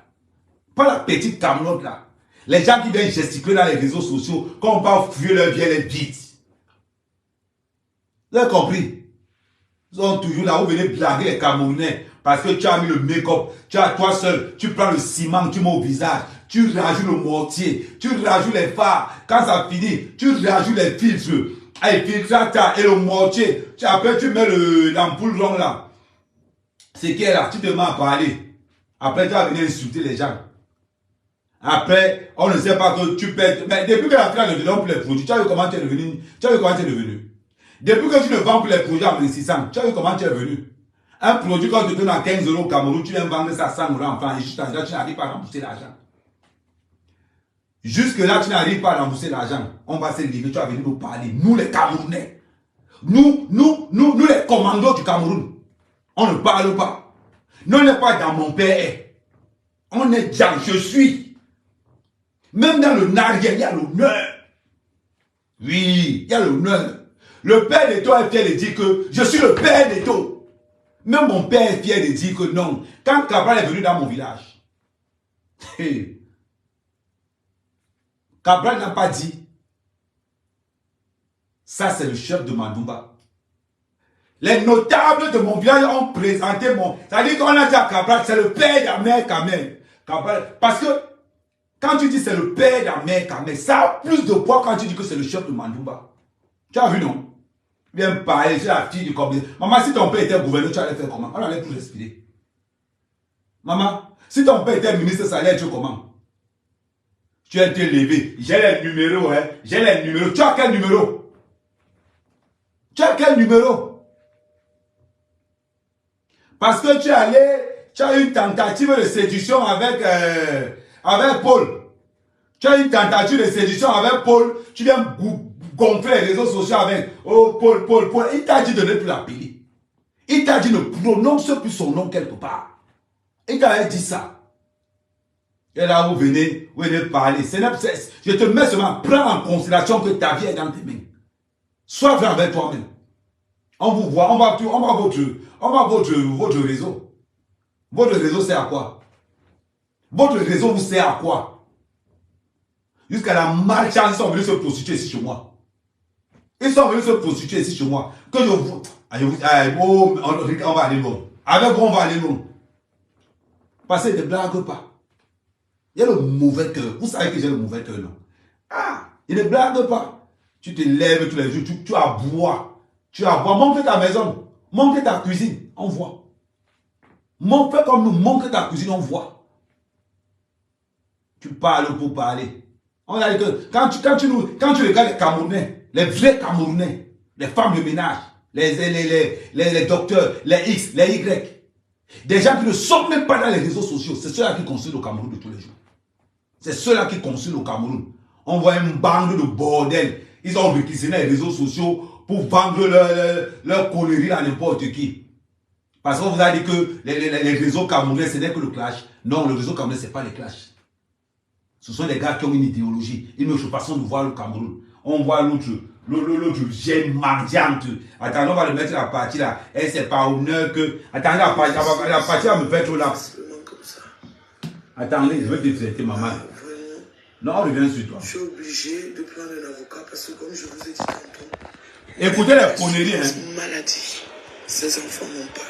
Pas la petite Camelote là. Les gens qui viennent gesticuler dans les réseaux sociaux, quand on va fuir leur vie, les bites. Vous avez compris? Ils sont toujours là, vous venez blaguer les Camerounais parce que tu as mis le make-up, tu as toi seul, tu prends le ciment, tu mets au visage, tu rajoutes le mortier, tu rajoutes les phares. Quand ça finit, tu rajoutes les filtres, les filtres et le mortier. Après, tu mets l'ampoule ronde là. C'est qui est là? Tu te mets à parler. Après, tu vas venir insulter les gens. Après, on ne sait pas que tu perds. Mais depuis que la classe ne te donne plus les produits, tu as vu comment tu es devenu? Tu as vu comment tu es devenu? Depuis que tu ne vends plus les produits en 1600, tu as vu comment tu es venu? Un produit qu'on te donne à 15 € au Cameroun, tu viens vendre ça à 100 € en France et juste là, tu n'arrives pas à rembourser l'argent. Jusque là, tu n'arrives pas à rembourser l'argent. On va se livrer, tu vas venir nous parler. Nous les Camerounais. Nous les commandos du Cameroun. On ne parle pas. Nous, on n'est pas dans mon père. On est dans je suis. Même dans le narguet, il y a l'honneur. Oui, il y a l'honneur. Le père d'Eto est fier de dire que je suis le père d'Eto. Même mon père est fier de dire que non. Quand Cabral est venu dans mon village, Cabral n'a pas dit ça c'est le chef de Mandumba. Les notables de mon village ont présenté mon... C'est-à-dire qu'on a dit à Cabral, c'est le père d'Ahmed Kamé. Parce que quand tu dis c'est le père d'Ahmed Kamé, ça a plus de poids quand tu dis que c'est le chef de Mandumba. Tu as vu, non? Viens parler, c'est la fille du commissaire. Maman, si ton père était gouverneur, tu allais faire comment? On allait plus respirer. Maman, si ton père était ministre, ça allait être comment? Tu as été levé. J'ai les numéros, hein. J'ai les numéros. Tu as quel numéro? Tu as quel numéro? Parce que tu es allé, tu as eu une tentative de séduction avec Paul. Tu as eu une tentative de séduction avec Paul. Tu viens gonfler les réseaux sociaux avec Paul. Il t'a dit de ne plus l'appeler. Il t'a dit ne prononce plus son nom quelque part. Il t'a dit ça. Et là, vous venez parler. Je te mets seulement, prends en considération que ta vie est dans tes mains. Sois vrai avec toi-même. On vous voit, on va votre réseau. Votre réseau sert à quoi? Votre réseau vous sert à quoi? Jusqu'à la malchance, ils sont venus se prostituer ici chez moi. Ils sont venus se prostituer ici chez moi. Que je vous... on va aller loin. Avec vous, on va aller loin. Parce que ne blague pas. Il y a le mauvais cœur. Vous savez que j'ai le mauvais cœur, non? Ah, il ne blague pas. Tu te lèves tous les jours, tu aboies. Tu aboies. Montre ta maison. Montre ta cuisine. On voit. Fais comme nous. Montre ta cuisine. On voit. Tu parles pour parler. On a dit que quand tu regardes les Camerounais, les vrais Camerounais, les femmes de ménage, les docteurs, les X, les Y. Des gens qui ne sont même pas dans les réseaux sociaux. C'est ceux-là qui construisent le Cameroun de tous les jours. C'est ceux-là qui construisent le Cameroun. On voit une bande de bordel. Ils ont réquisitionné les réseaux sociaux pour vendre leur connerie à n'importe qui. Parce qu'on vous a dit que les réseaux camerounais, ce n'est que le clash. Non, le réseau camerounais, ce n'est pas le clash. Ce sont des gars qui ont une idéologie, une autre façon de voir le Cameroun. On voit l'autre gêne mendiante. Attendez, on va le mettre à la partie là. Et c'est pas honneur que... Attendez, la partie va me faire trop là. Attendez, je vais te traiter, maman. Non, on revient sur toi. Je suis obligé de prendre un avocat parce que comme je vous ai dit tantôt... Écoutez les conneries, hein. Maladie. Ces enfants n'ont pas.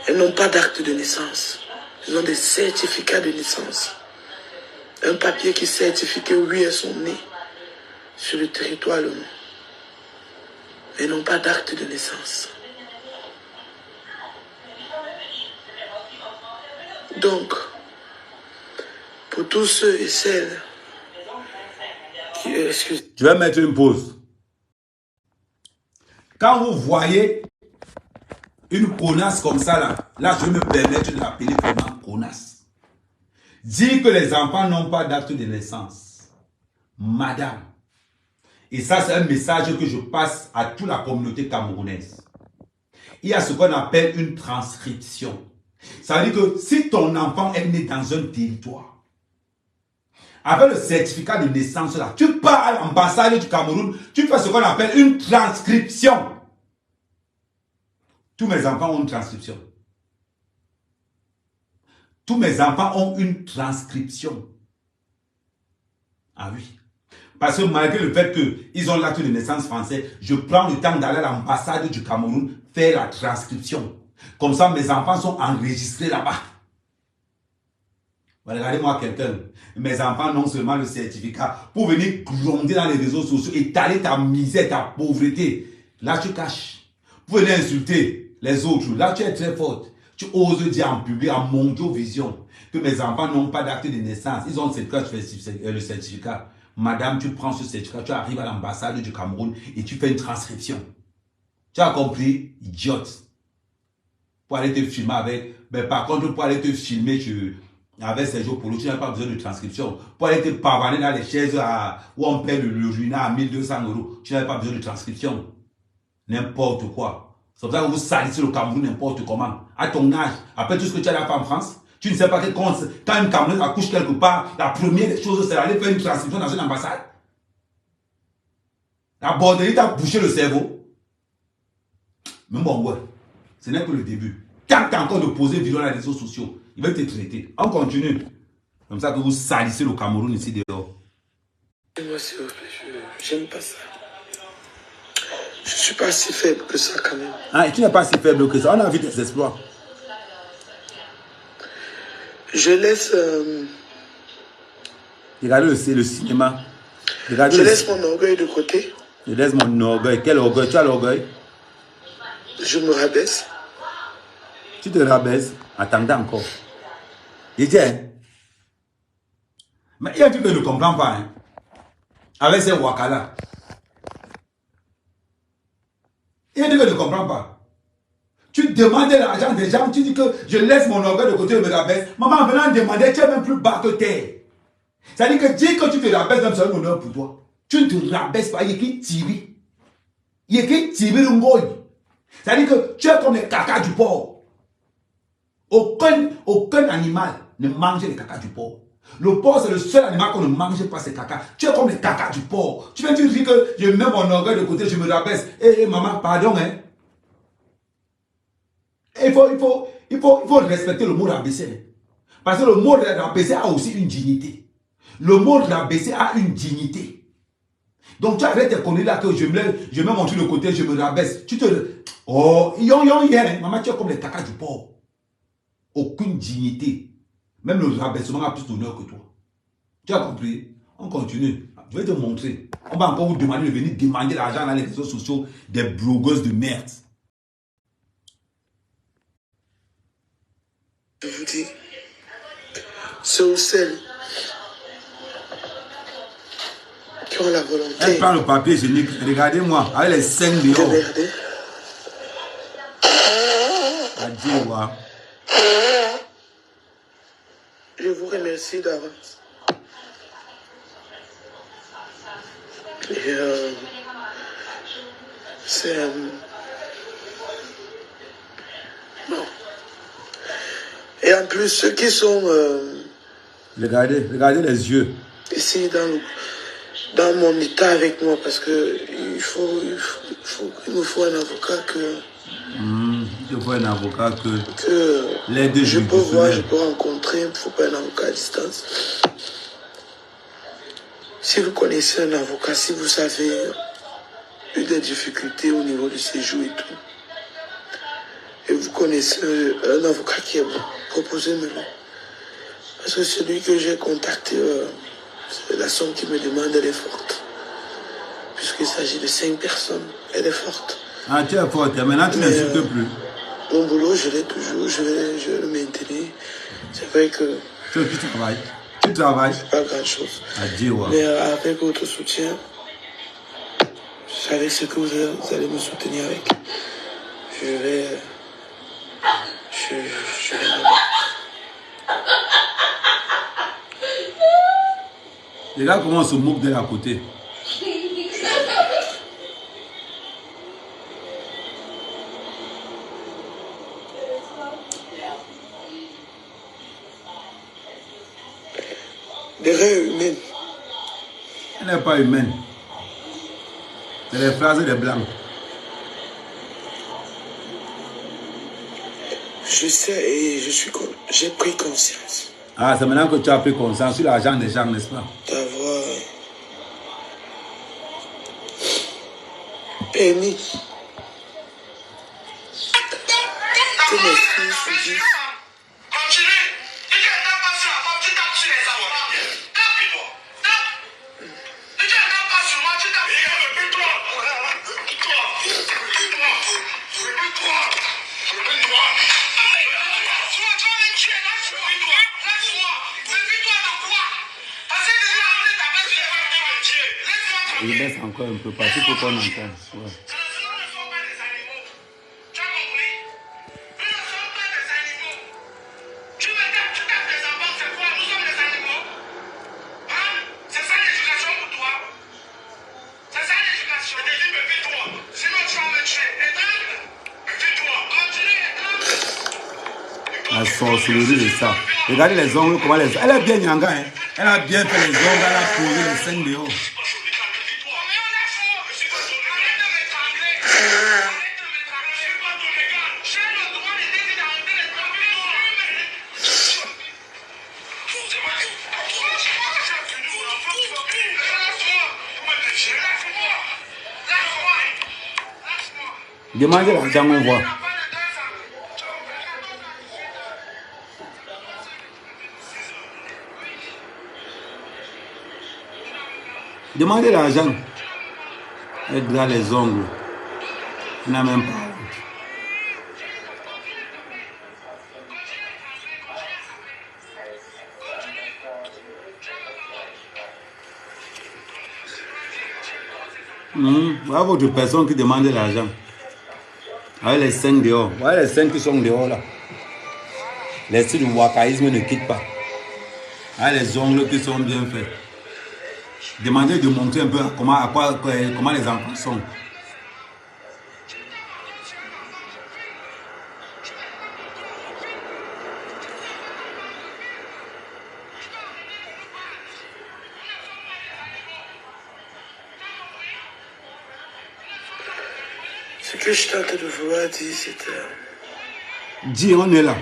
Elles n'ont pas d'acte de naissance. Ils ont des certificats de naissance. Un papier qui certifie que oui, elles sont nées sur le territoire allemand. Elles n'ont pas d'acte de naissance. Donc, pour tous ceux et celles qui... Je vais mettre une pause. Quand vous voyez une connasse comme ça, là je vais me permettre de l'appeler vraiment connasse. Dire que les enfants n'ont pas d'acte de naissance. Madame. Et ça, c'est un message que je passe à toute la communauté camerounaise. Il y a ce qu'on appelle une transcription. Ça veut dire que si ton enfant est né dans un territoire, avec le certificat de naissance là, tu pars à l'ambassade du Cameroun, tu fais ce qu'on appelle une transcription. Tous mes enfants ont une transcription. Tous mes enfants ont une transcription. Ah oui. Parce que malgré le fait qu'ils ont l'acte de naissance français, je prends le temps d'aller à l'ambassade du Cameroun faire la transcription. Comme ça, mes enfants sont enregistrés là-bas. Regardez-moi quelqu'un. Mes enfants n'ont seulement le certificat pour venir gronder dans les réseaux sociaux, étaler ta misère, ta pauvreté. Là, tu caches. Pour venir insulter les autres. Là, tu es très forte. Tu oses dire en public, en Mondiovision, que mes enfants n'ont pas d'acte de naissance. Ils ont le certificat. Madame, tu prends ce certificat, tu arrives à l'ambassade du Cameroun et tu fais une transcription. Tu as compris? Idiote. Pour aller te filmer avec... Mais par contre, pour aller te filmer avec Sergio Polo, tu n'as pas besoin de transcription. Pour aller te pavaner dans les chaises où on paie le ruinat à 1200 €, tu n'as pas besoin de transcription. N'importe quoi. C'est pour ça que vous salissez le Cameroun n'importe comment. À ton âge, après tout ce que tu as fait en France, tu ne sais pas que quand une Camerounaise accouche quelque part, la première des choses, c'est d'aller faire une transcription dans une ambassade. La borderie t'a bouché le cerveau. Mais bon, ouais, ce n'est que le début. Quand tu as encore de poser vidéo dans les réseaux sociaux, il va te traiter. On continue. Comme ça que vous salissez le Cameroun ici dehors. Moi, s'il vous plaît, j'aime pas ça. Je suis pas si faible que ça quand même. Ah, et tu n'es pas si faible que ça. On a vu tes exploits. Je laisse... Regardez le cinéma. Regardez je laisse mon orgueil de côté. Je laisse mon orgueil. Quel orgueil? Tu as l'orgueil? Je me rabaisse. Tu te rabaisses. Attendez encore. Il dit, hein? Mais il y a un truc que je ne comprends pas. Hein? Avec ces wakala. Il y a un truc que je ne comprends pas. Tu demandes l'argent des gens, tu dis que je laisse mon orgueil de côté, je me rabaisse. Maman, en venant demander, tu es même plus bas que terre. C'est-à-dire que dis que tu te rabaisses, même c'est un honneur pour toi. Tu ne te rabaisses pas, il y a qui tire. Il y a qui tire le ngoy. C'est-à-dire que tu es comme les caca du porc. Aucun animal ne mange les caca du porc. Le porc, c'est le seul animal qu'on ne mange pas ses caca. Tu es comme les caca du porc. Tu viens de dire que je mets mon orgueil de côté, je me rabaisse. Eh, maman, pardon, hein. Il faut respecter le mot rabaisser. Parce que le mot rabaisser a aussi une dignité. Le mot rabaisser a une dignité. Donc tu arrêtes tes conneries là que je mets mon truc de côté, je me rabaisse. Tu te... Oh, maman, tu es comme les caca du porc. Aucune dignité. Même le rabaissement a plus d'honneur que toi. Tu as compris? On continue. Je vais te montrer. On va encore vous demander de venir demander l'argent dans les réseaux sociaux des blogueuses de merde. Je vous dis, ceux ou celles qui qui ont la volonté Elle prend le papier hygiénique. Regardez-moi, avec les 5 de dehors. m'aider. Adieu, wa. Je vous remercie d'avance. Et c'est... bon. Et en plus, ceux qui sont Regardez les yeux. ici dans mon état avec moi, parce que il me faut un avocat Il faut un avocat que les deux je peux voir, je juridictionnels. peux rencontrer. Il ne faut pas un avocat à distance. Si vous connaissez un avocat, si vous avez eu des difficultés au niveau du séjour et tout, et vous connaissez un avocat qui est bon, proposez-moi. Parce que celui que j'ai contacté, la somme qu'il me demande, elle est forte. Puisqu'il s'agit de 5 personnes, elle est forte. Ah, tu es forte, maintenant tu n'insultes plus. Mon boulot, je l'ai toujours, je vais le maintenir. C'est vrai que Tu travailles. Tu travailles. c'est pas grand chose. Adieu, wa. Mais avec votre soutien, je savais ce que vous allez me soutenir avec. Je vais Regarde comment on se moque de l'à côté. des rêves humaines. Elle n'est pas humaine. C'est les phrases des blancs. Je sais et j'ai pris conscience Ah, c'est maintenant que tu as pris conscience sur l'argent des gens, n'est-ce pas? d'avoir permis que mes filles se disent Il baisse encore un peu parce qu'il faut qu'on entende. Ouais. La sorcellerie de ça. Regardez les ongles, comment les... Elle est bien nyanga, hein. Elle a bien fait les ongles, elle a posé les 5 dehors. Demandez l'argent, on voit. Demandez l'argent. Elle regarde les ongles. Elle n'a même pas honte. Voilà votre personne qui demande l'argent. Avec les 5 dehors. Voilà les 5 qui sont dehors là. L'esprit du wakaïsme ne quitte pas. Avec les ongles qui sont bien faits. Demandez de montrer un peu comment les enfants sont. ce que je tentais de vouloir dire, c'était... Dis, on est là.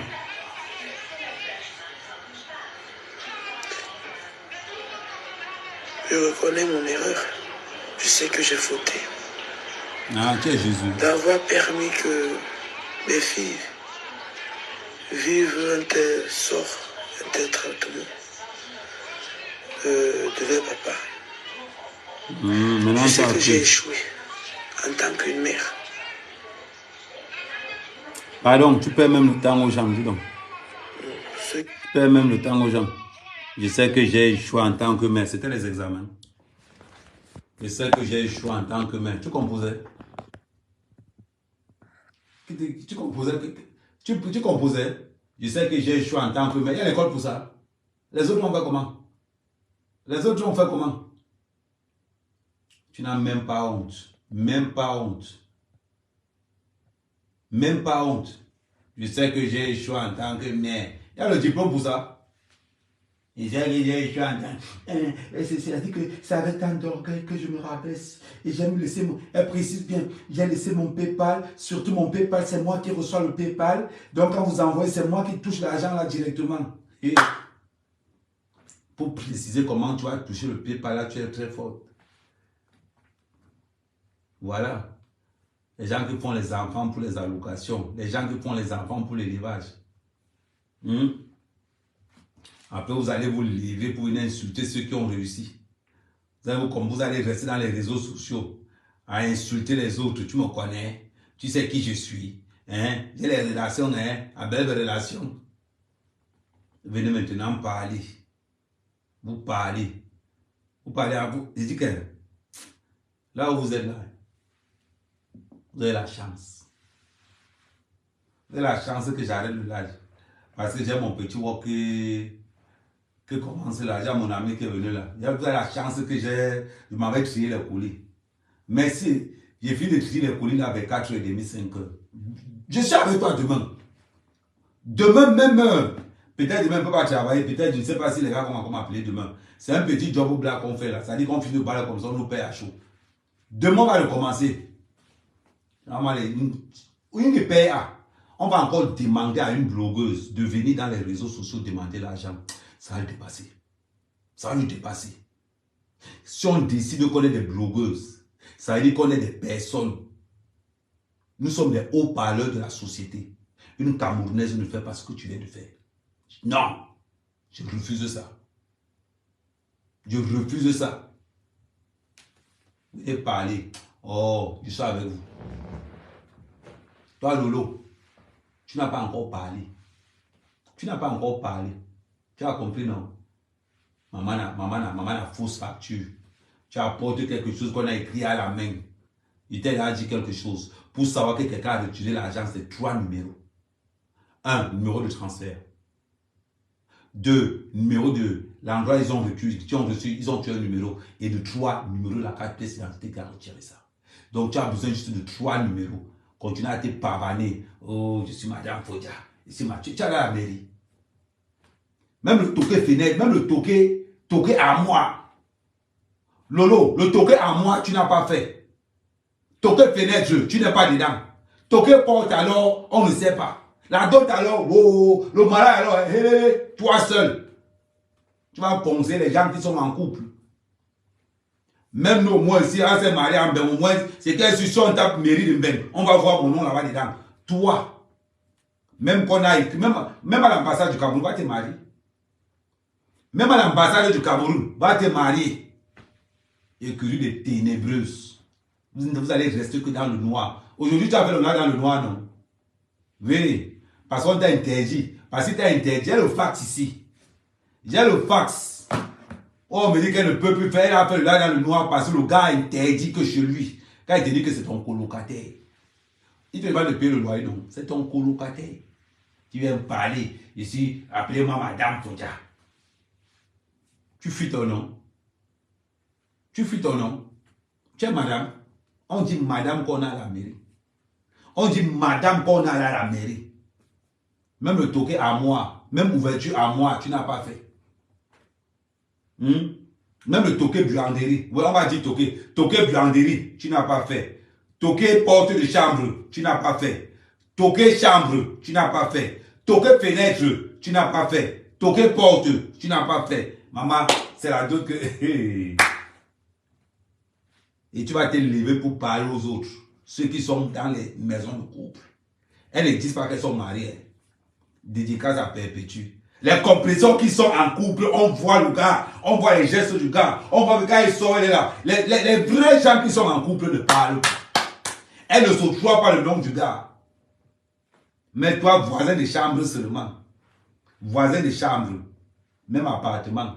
Je reconnais mon erreur. Je sais que j'ai fauté. Ah, tu es Jésus. D'avoir permis que mes filles vivent un tel sort, un tel traitement de leur papa. Maintenant, Je sais ça a que j'ai pris. échoué en tant qu'une mère. Pardon, tu perds même le temps aux gens, dis donc. Ce Tu perds même le temps aux gens. Je sais que j'ai échoué en tant que mère. C'était les examens. Je sais que j'ai échoué en tant que mère. Tu composais? Tu composais? Tu composais? Je sais que j'ai échoué en tant que mère. Il y a l'école pour ça. Les autres ont fait comment? Les autres ont fait comment? Tu n'as même pas honte. Même pas honte. Même pas honte. Je sais que j'ai échoué en tant que mère. Il y a le diplôme pour ça. Et j'ai échoué en tant que... C'est-à-dire que c'est avec tant d'orgueil que je me rabaisse. Et j'aime laisser mon... Elle précise bien, j'ai laissé mon PayPal. Surtout mon PayPal, c'est moi qui reçois le PayPal. Donc quand vous envoyez, c'est moi qui touche l'argent là directement. Et pour préciser comment tu vas toucher le PayPal là, tu es très fort. Voilà. Les gens qui font les enfants pour les allocations. Les gens qui font les enfants pour l'élevage. Après, vous allez vous lever pour venir insulter ceux qui ont réussi. Vous allez rester dans les réseaux sociaux à insulter les autres. Tu me connais. Tu sais qui je suis. Hein? J'ai les relations, hein? À belles relations. Venez maintenant parler. Vous parlez. Vous parlez à vous. Je dis que là où vous êtes là, vous avez la chance. Vous avez la chance que j'arrête le live. Parce que j'ai mon petit work que commence là. J'ai mon ami qui est venu là. Vous avez la chance que je m'avais trié les colis. Merci. J'ai fini de trier les colis là avec 4h30, 5h. Je suis avec toi demain. Demain, même heure. Peut-être demain, on ne peut pas travailler. Peut-être, je ne sais pas si les gars vont m'appeler demain. C'est un petit job au black qu'on fait là. Ça dit qu'on finit de parler comme ça, on nous paye à chaud. Demain, on va recommencer. On va encore demander à une blogueuse de venir dans les réseaux sociaux demander l'argent. Ça va le dépasser. Ça va nous dépasser. Si on décide qu'on est des blogueuses, ça veut dire qu'on est des personnes. Nous sommes des haut-parleurs de la société. Une Camerounaise ne fait pas ce que tu viens de faire. Non, je refuse ça. Je refuse ça. Vous venez parler. Oh, je suis avec vous. Toi, Lolo, tu n'as pas encore parlé. Tu n'as pas encore parlé. Tu as compris, non? Maman a fausse facture. Tu apportes quelque chose qu'on a écrit à la main. Il t'a dit quelque chose. Pour savoir que quelqu'un a retiré l'argent, c'est 3 numéros. 1, numéro de transfert. 2, numéro de l'endroit ils ont reçu, ils ont tué un numéro. Et de 3, numéro de la carte pièce d'identité qui a retiré ça. Donc tu as besoin juste de 3 numéros. Continue à te pavaner. Oh, je suis Madame Fodia. Ici, tu as la mairie. Même le toqué fenêtre, même le toqué à moi. Lolo, le toqué à moi, tu n'as pas fait. Toqué fenêtre, tu n'es pas dedans. Toqué porte alors, on ne sait pas. La dot alors, oh, le malade alors, hey, toi seul. Tu vas poncer les gens qui sont en couple. Même nous, moi ici, on s'est marié en Bénin, au moins, c'est quelle institution on tape mairie de Bénin. On va voir mon nom là-bas dedans. Toi, même qu'on a écrit, même à l'ambassade du Cameroun, va te marier. Même à l'ambassade du Cameroun, va te marier. Écurie des ténébreuses. Vous allez rester que dans le noir. Aujourd'hui, tu as fait le noir dans le noir, non? Oui, parce qu'on t'a interdit. Parce que tu as interdit. J'ai le fax ici. J'ai le fax. Oh, on me dit qu'elle ne peut plus faire. Elle a fait le noir dans le noir parce que le gars a interdit que chez lui. Quand il te dit que c'est ton colocataire. Il te demande de payer le loyer, non? C'est ton colocataire. Tu viens me parler ici, appelez-moi Madame Fodia. Tu fuis ton nom. Tu fuis ton nom. Tu es madame. On dit madame qu'on a à la mairie. On dit madame qu'on a à la mairie. Même le toqué à moi, même ouverture à moi, tu n'as pas fait. Même le toqué buanderie, on va dire toqué. Toqué buanderie, tu n'as pas fait. Toqué porte de chambre, tu n'as pas fait. Toqué chambre, tu n'as pas fait. Toqué fenêtre, tu n'as pas fait. Toqué porte, tu n'as pas fait. Maman, c'est la doute que... Et tu vas te lever pour parler aux autres. Ceux qui sont dans les maisons de couple. Elles ne disent pas qu'elles sont mariées. Dédicace à Perpétue. Les compressions qui sont en couple, on voit le gars, on voit les gestes du gars, on voit le gars, il sort, il est là. Les vrais gens qui sont en couple ne parlent pas. Elles ne se trouvent pas le nom du gars. Mais toi, voisin de chambre seulement. Voisin de chambre. Même appartement.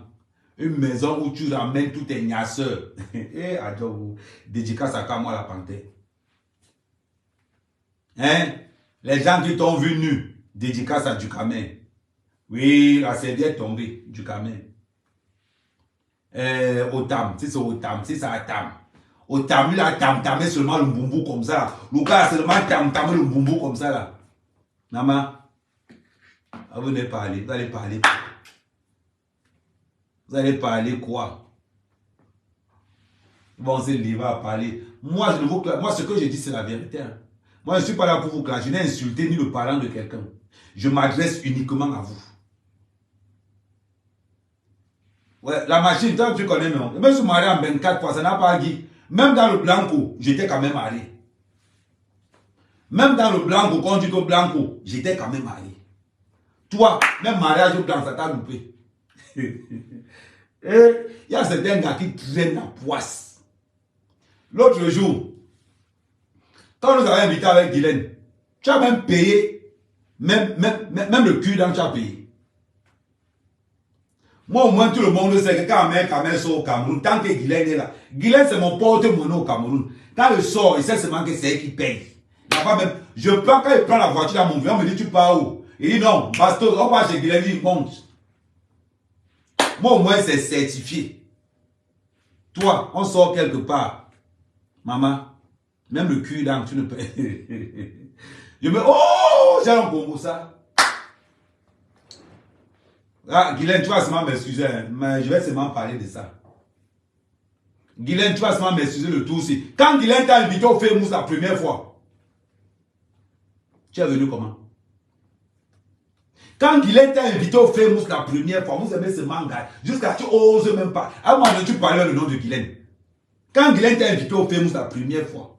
Une maison où tu ramènes tous tes gnasseurs. Et adjo, dédicace à moi la panthère. Hein? Les gens qui t'ont vu nu, dédicace à Ducamen. Oui, la serviette est tombée, Ducamen. Otam, si c'est Otam, si c'est Atam. Otam, il a tam-tamé seulement le boumbo comme ça. Le gars a seulement tam-tamé le boumbo comme ça là. Nama, vous n'allez parler, vous allez parler. Vous allez parler quoi? Bon, c'est livre à parler. Moi, ce que je dis, c'est la vérité. Hein. Moi, je ne suis pas là pour vous clasher. Je n'ai insulté ni le parent de quelqu'un. Je m'adresse uniquement à vous. Ouais, la machine, toi, tu connais, non? Même si je me marie en 24 fois, ça n'a pas dit. Même dans le Blanco, j'étais quand même allé. Même dans le Blanco, quand on dit au Blanco, j'étais quand même allé. Toi, même mariage au Blanc, ça t'a loupé. Et il y a certains gars qui traînent la poisse. L'autre jour, quand nous avons invité avec Guylaine, tu as même payé, même le cul dans tu as payé. Moi, au moins, tout le monde sait que quand un mec sort au Cameroun, tant que Guylaine est là, Guylaine, c'est mon porte-monnaie au Cameroun. Quand il sort, il sait seulement que c'est elle qui paye. Pas même, je prends, quand il prend la voiture dans mon vieux, on me dit, tu pars où? Il dit, non, Bastos, on va chez Guylaine, il monte. Moi, au moins, c'est certifié. Toi, on sort quelque part. Maman, même le cul, là, tu ne peux. Je me oh, j'ai un Congo, ça. Ah, Guylaine, tu vas seulement m'excuser, hein, mais je vais seulement parler de ça. Guylaine, tu vas seulement m'excuser le tout aussi. Quand Guylaine t'a invité au Famous la première fois, tu es venu comment? Quand Guylaine t'a invité au Famous la première fois, vous aimez ce manga, jusqu'à tu oses même pas. À un moment donné, tu parlais le nom de Guylaine. Quand Guylaine t'a invité au Famous la première fois,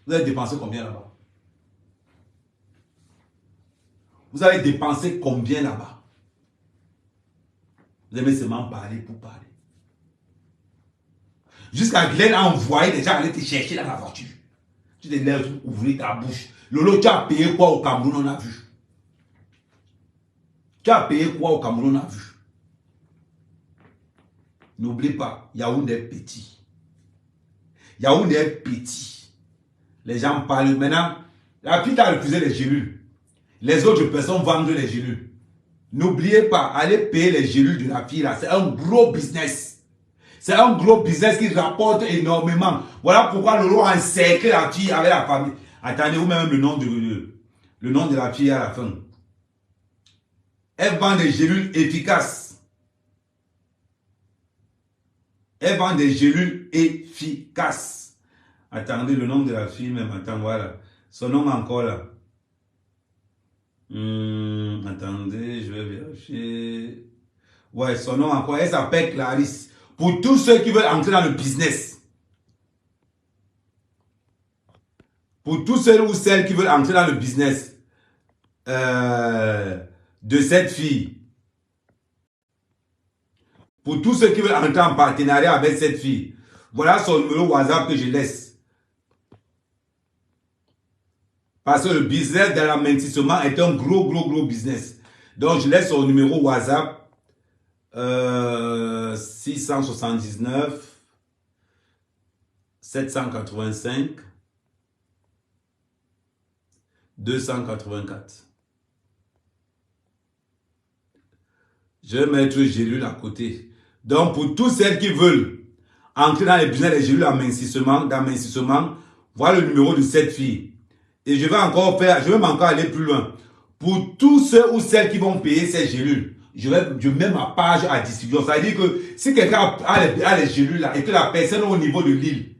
vous avez dépensé combien là-bas? Vous avez dépensé combien là-bas? Vous aimez seulement parler pour parler. Jusqu'à Guylaine a envoyé des gens aller te chercher dans la voiture. Tu te lèves, ouvrir ta bouche. Lolo, tu as payé quoi au Cameroun, on a vu. Tu as payé quoi au Cameroun, on a vu. N'oublie pas, Yaoundé est petit. Yaoundé est petit. Les gens parlent. Maintenant, la fille a refusé les gélules. Les autres personnes vendent les gélules. N'oubliez pas, allez payer les gélules de la fille là. C'est un gros business. C'est un gros business qui rapporte énormément. Voilà pourquoi Lolo a encerclé la fille avec la famille. Attendez-vous même le nom de la fille à la fin. Elle vend des gélules efficaces. Elle vend des gélules efficaces. Attendez, le nom de la fille même. Attends, voilà. Son nom encore là. Attendez, je vais vérifier. Ouais, son nom encore. Elle s'appelle Clarisse. Pour tous ceux qui veulent entrer dans le business. Pour tous ceux ou celles qui veulent entrer dans le business de cette fille. Pour tous ceux qui veulent entrer en partenariat avec cette fille. Voilà son numéro WhatsApp que je laisse. Parce que le business de l'amincissement est un gros business. Donc, je laisse son numéro WhatsApp 679 785 284. Je vais mettre gélule à côté. Donc, pour tous celles qui veulent entrer dans les business des gélules d'amincissement, voilà le numéro de cette fille. Et je vais encore aller plus loin. Pour tous ceux ou celles qui vont payer ces gélules, je mets ma page à distribution. Ça veut dire que si quelqu'un a les gélules là et que la personne est au niveau de l'île,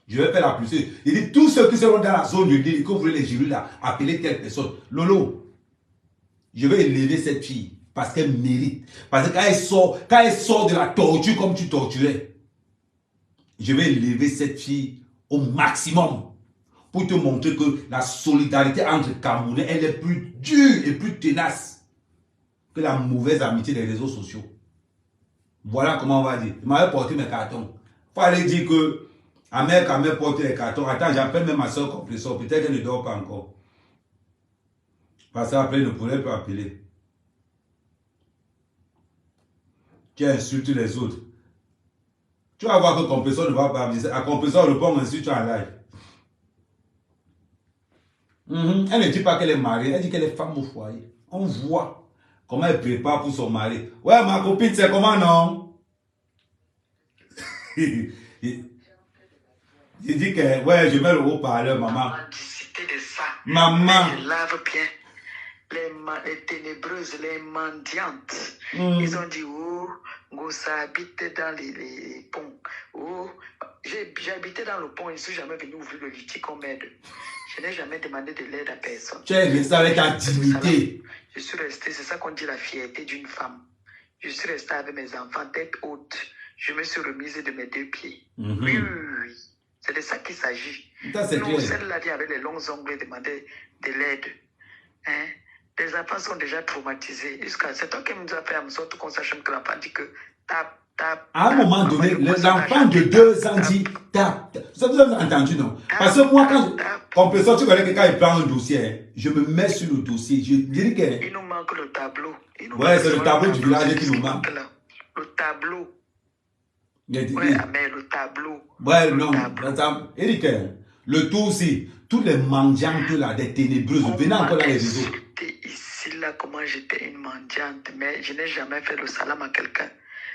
je vais faire la plus. Il dit tous ceux qui seront dans la zone de l'île et que vous voulez les gélules là, appelez telle personne. Lolo, je vais élever cette fille parce qu'elle mérite. Parce que quand elle sort de la torture comme tu torturais, je vais élever cette fille au maximum. Pour te montrer que la solidarité entre Camerounais, elle est plus dure et plus tenace que la mauvaise amitié des réseaux sociaux. Voilà comment on va dire. Il m'avait porté mes cartons. Il fallait dire que Amère porte les cartons. Attends, j'appelle même ma soeur compresseur. Peut-être qu'elle ne dort pas encore. Parce qu'après, elle ne pourrait pas appeler. Tu insultes les autres. Tu vas voir que compresseur ne va pas aviser. À compresseur répond ainsi, tu es en live. Elle ne dit pas qu'elle est mariée, elle dit qu'elle est femme au foyer. On voit comment elle prépare pour son mari. Ouais, ma copine, c'est comment, non? Il dit que, ouais, je mets le haut-parleur, maman. De ça. Maman. Je lave bien. Les ténébreuses, les mendiantes, ils ont dit, oh, Gossa habite dans les ponts. Oh, j'ai habité dans le pont, je ne suis jamais venu ouvrir le litige comme aide. Je n'ai jamais demandé de l'aide à personne. Tu es resté avec ta dignité. Je suis resté, c'est ça qu'on dit la fierté d'une femme. Je suis resté avec mes enfants tête haute. Je me suis remise de mes 2 pieds. Oui. C'est de ça qu'il s'agit. Nous, celle-là qui avait les longs ongles demandait de l'aide. Hein? Les enfants sont déjà traumatisés. C'est toi qui nous as fait en sorte qu'on sache que l'enfant dit que tape. À un moment donné, l'enfant de 2 ans dit tape. Vous avez entendu, non? Parce que moi, quand compresseur, tu connais que quand il prend un dossier, je me mets sur le dossier. Je dis que. Il nous manque le tableau. Ouais, c'est le tableau du village qui nous manque. Le tableau. Ouais, mais le tableau. Ouais, non. Eric, le tout aussi, tous les mendiantes là, des ténébreuses, venez encore dans les réseaux. Ici, là, comment j'étais une mendiante, mais je n'ai jamais fait le salam à quelqu'un.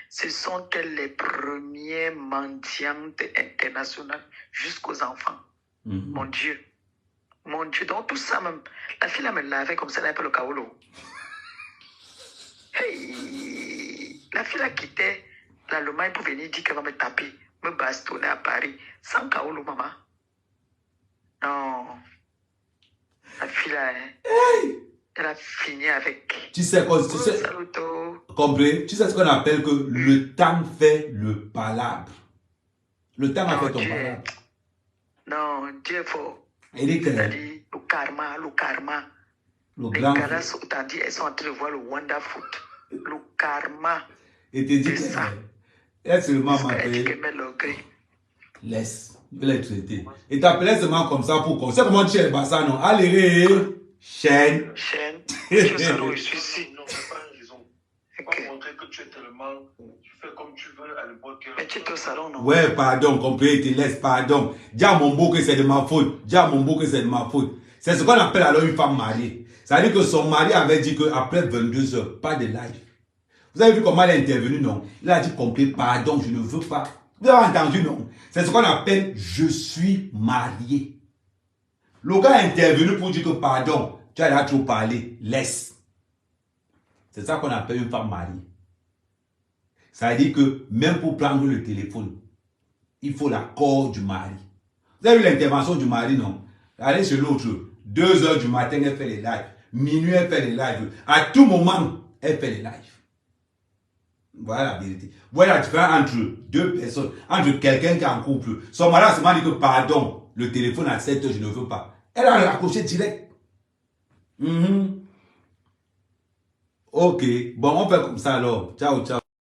Ce sont elles les premières mendiantes internationales jusqu'aux enfants. Mon Dieu. Mon Dieu. Donc tout ça, même, la fille là me lavait comme ça, elle appelle le kaolo. Hey, la fille là quittait l'Allemagne pour venir dire qu'elle va me taper, me bastonner à Paris, sans kaolo, maman. Non. La fille là, elle a fini avec. Tu sais quoi? Tu sais, compris? Tu sais ce qu'on appelle que le temps fait le palabre. Le temps a fait ton palabre. Non, Dieu faut. C'est-à-dire le karma. Le les grand. Ghana, elles sont en train de voir le Wonder Foot. Le karma. Et te dit ça. Elle seulement m'appelle. Laisse. Je vais les traiter. Et t'appelais seulement comme ça pour qu'on sait comment tu es bassa, non? Allez, chaîne. Je sais où je suis ici. Non, c'est pas une raison. C'est pas montrer que tu es tellement. Tu fais comme tu veux à l'époque. Mais tu es au salon, non? Ouais, pardon, compris, te laisse, pardon. Dis à mon beau que c'est de ma faute. Dis à mon beau que c'est de ma faute. C'est ce qu'on appelle alors une femme mariée. Ça veut dire que son mari avait dit qu'après 22 heures, pas de live. Vous avez vu comment elle est intervenue, non? Il a dit compris, pardon, je ne veux pas. Vous avez entendu, non? C'est ce qu'on appelle je suis marié. Le gars est intervenu pour dire que pardon, tu as trop parlé, laisse. C'est ça qu'on appelle une femme mariée. Ça veut dire que même pour prendre le téléphone, il faut l'accord du mari. Vous avez vu l'intervention du mari, non? Allez chez l'autre, 2 heures du matin, elle fait les lives. Minuit, elle fait les lives. À tout moment, elle fait les lives. Voilà la vérité. Voilà la différence entre 2 personnes, entre quelqu'un qui est en couple. Son mari a seulement dit que pardon, le téléphone à 7 heures, je ne veux pas. Elle a raccroché direct. Ok, bon, on fait comme ça alors. Ciao, ciao.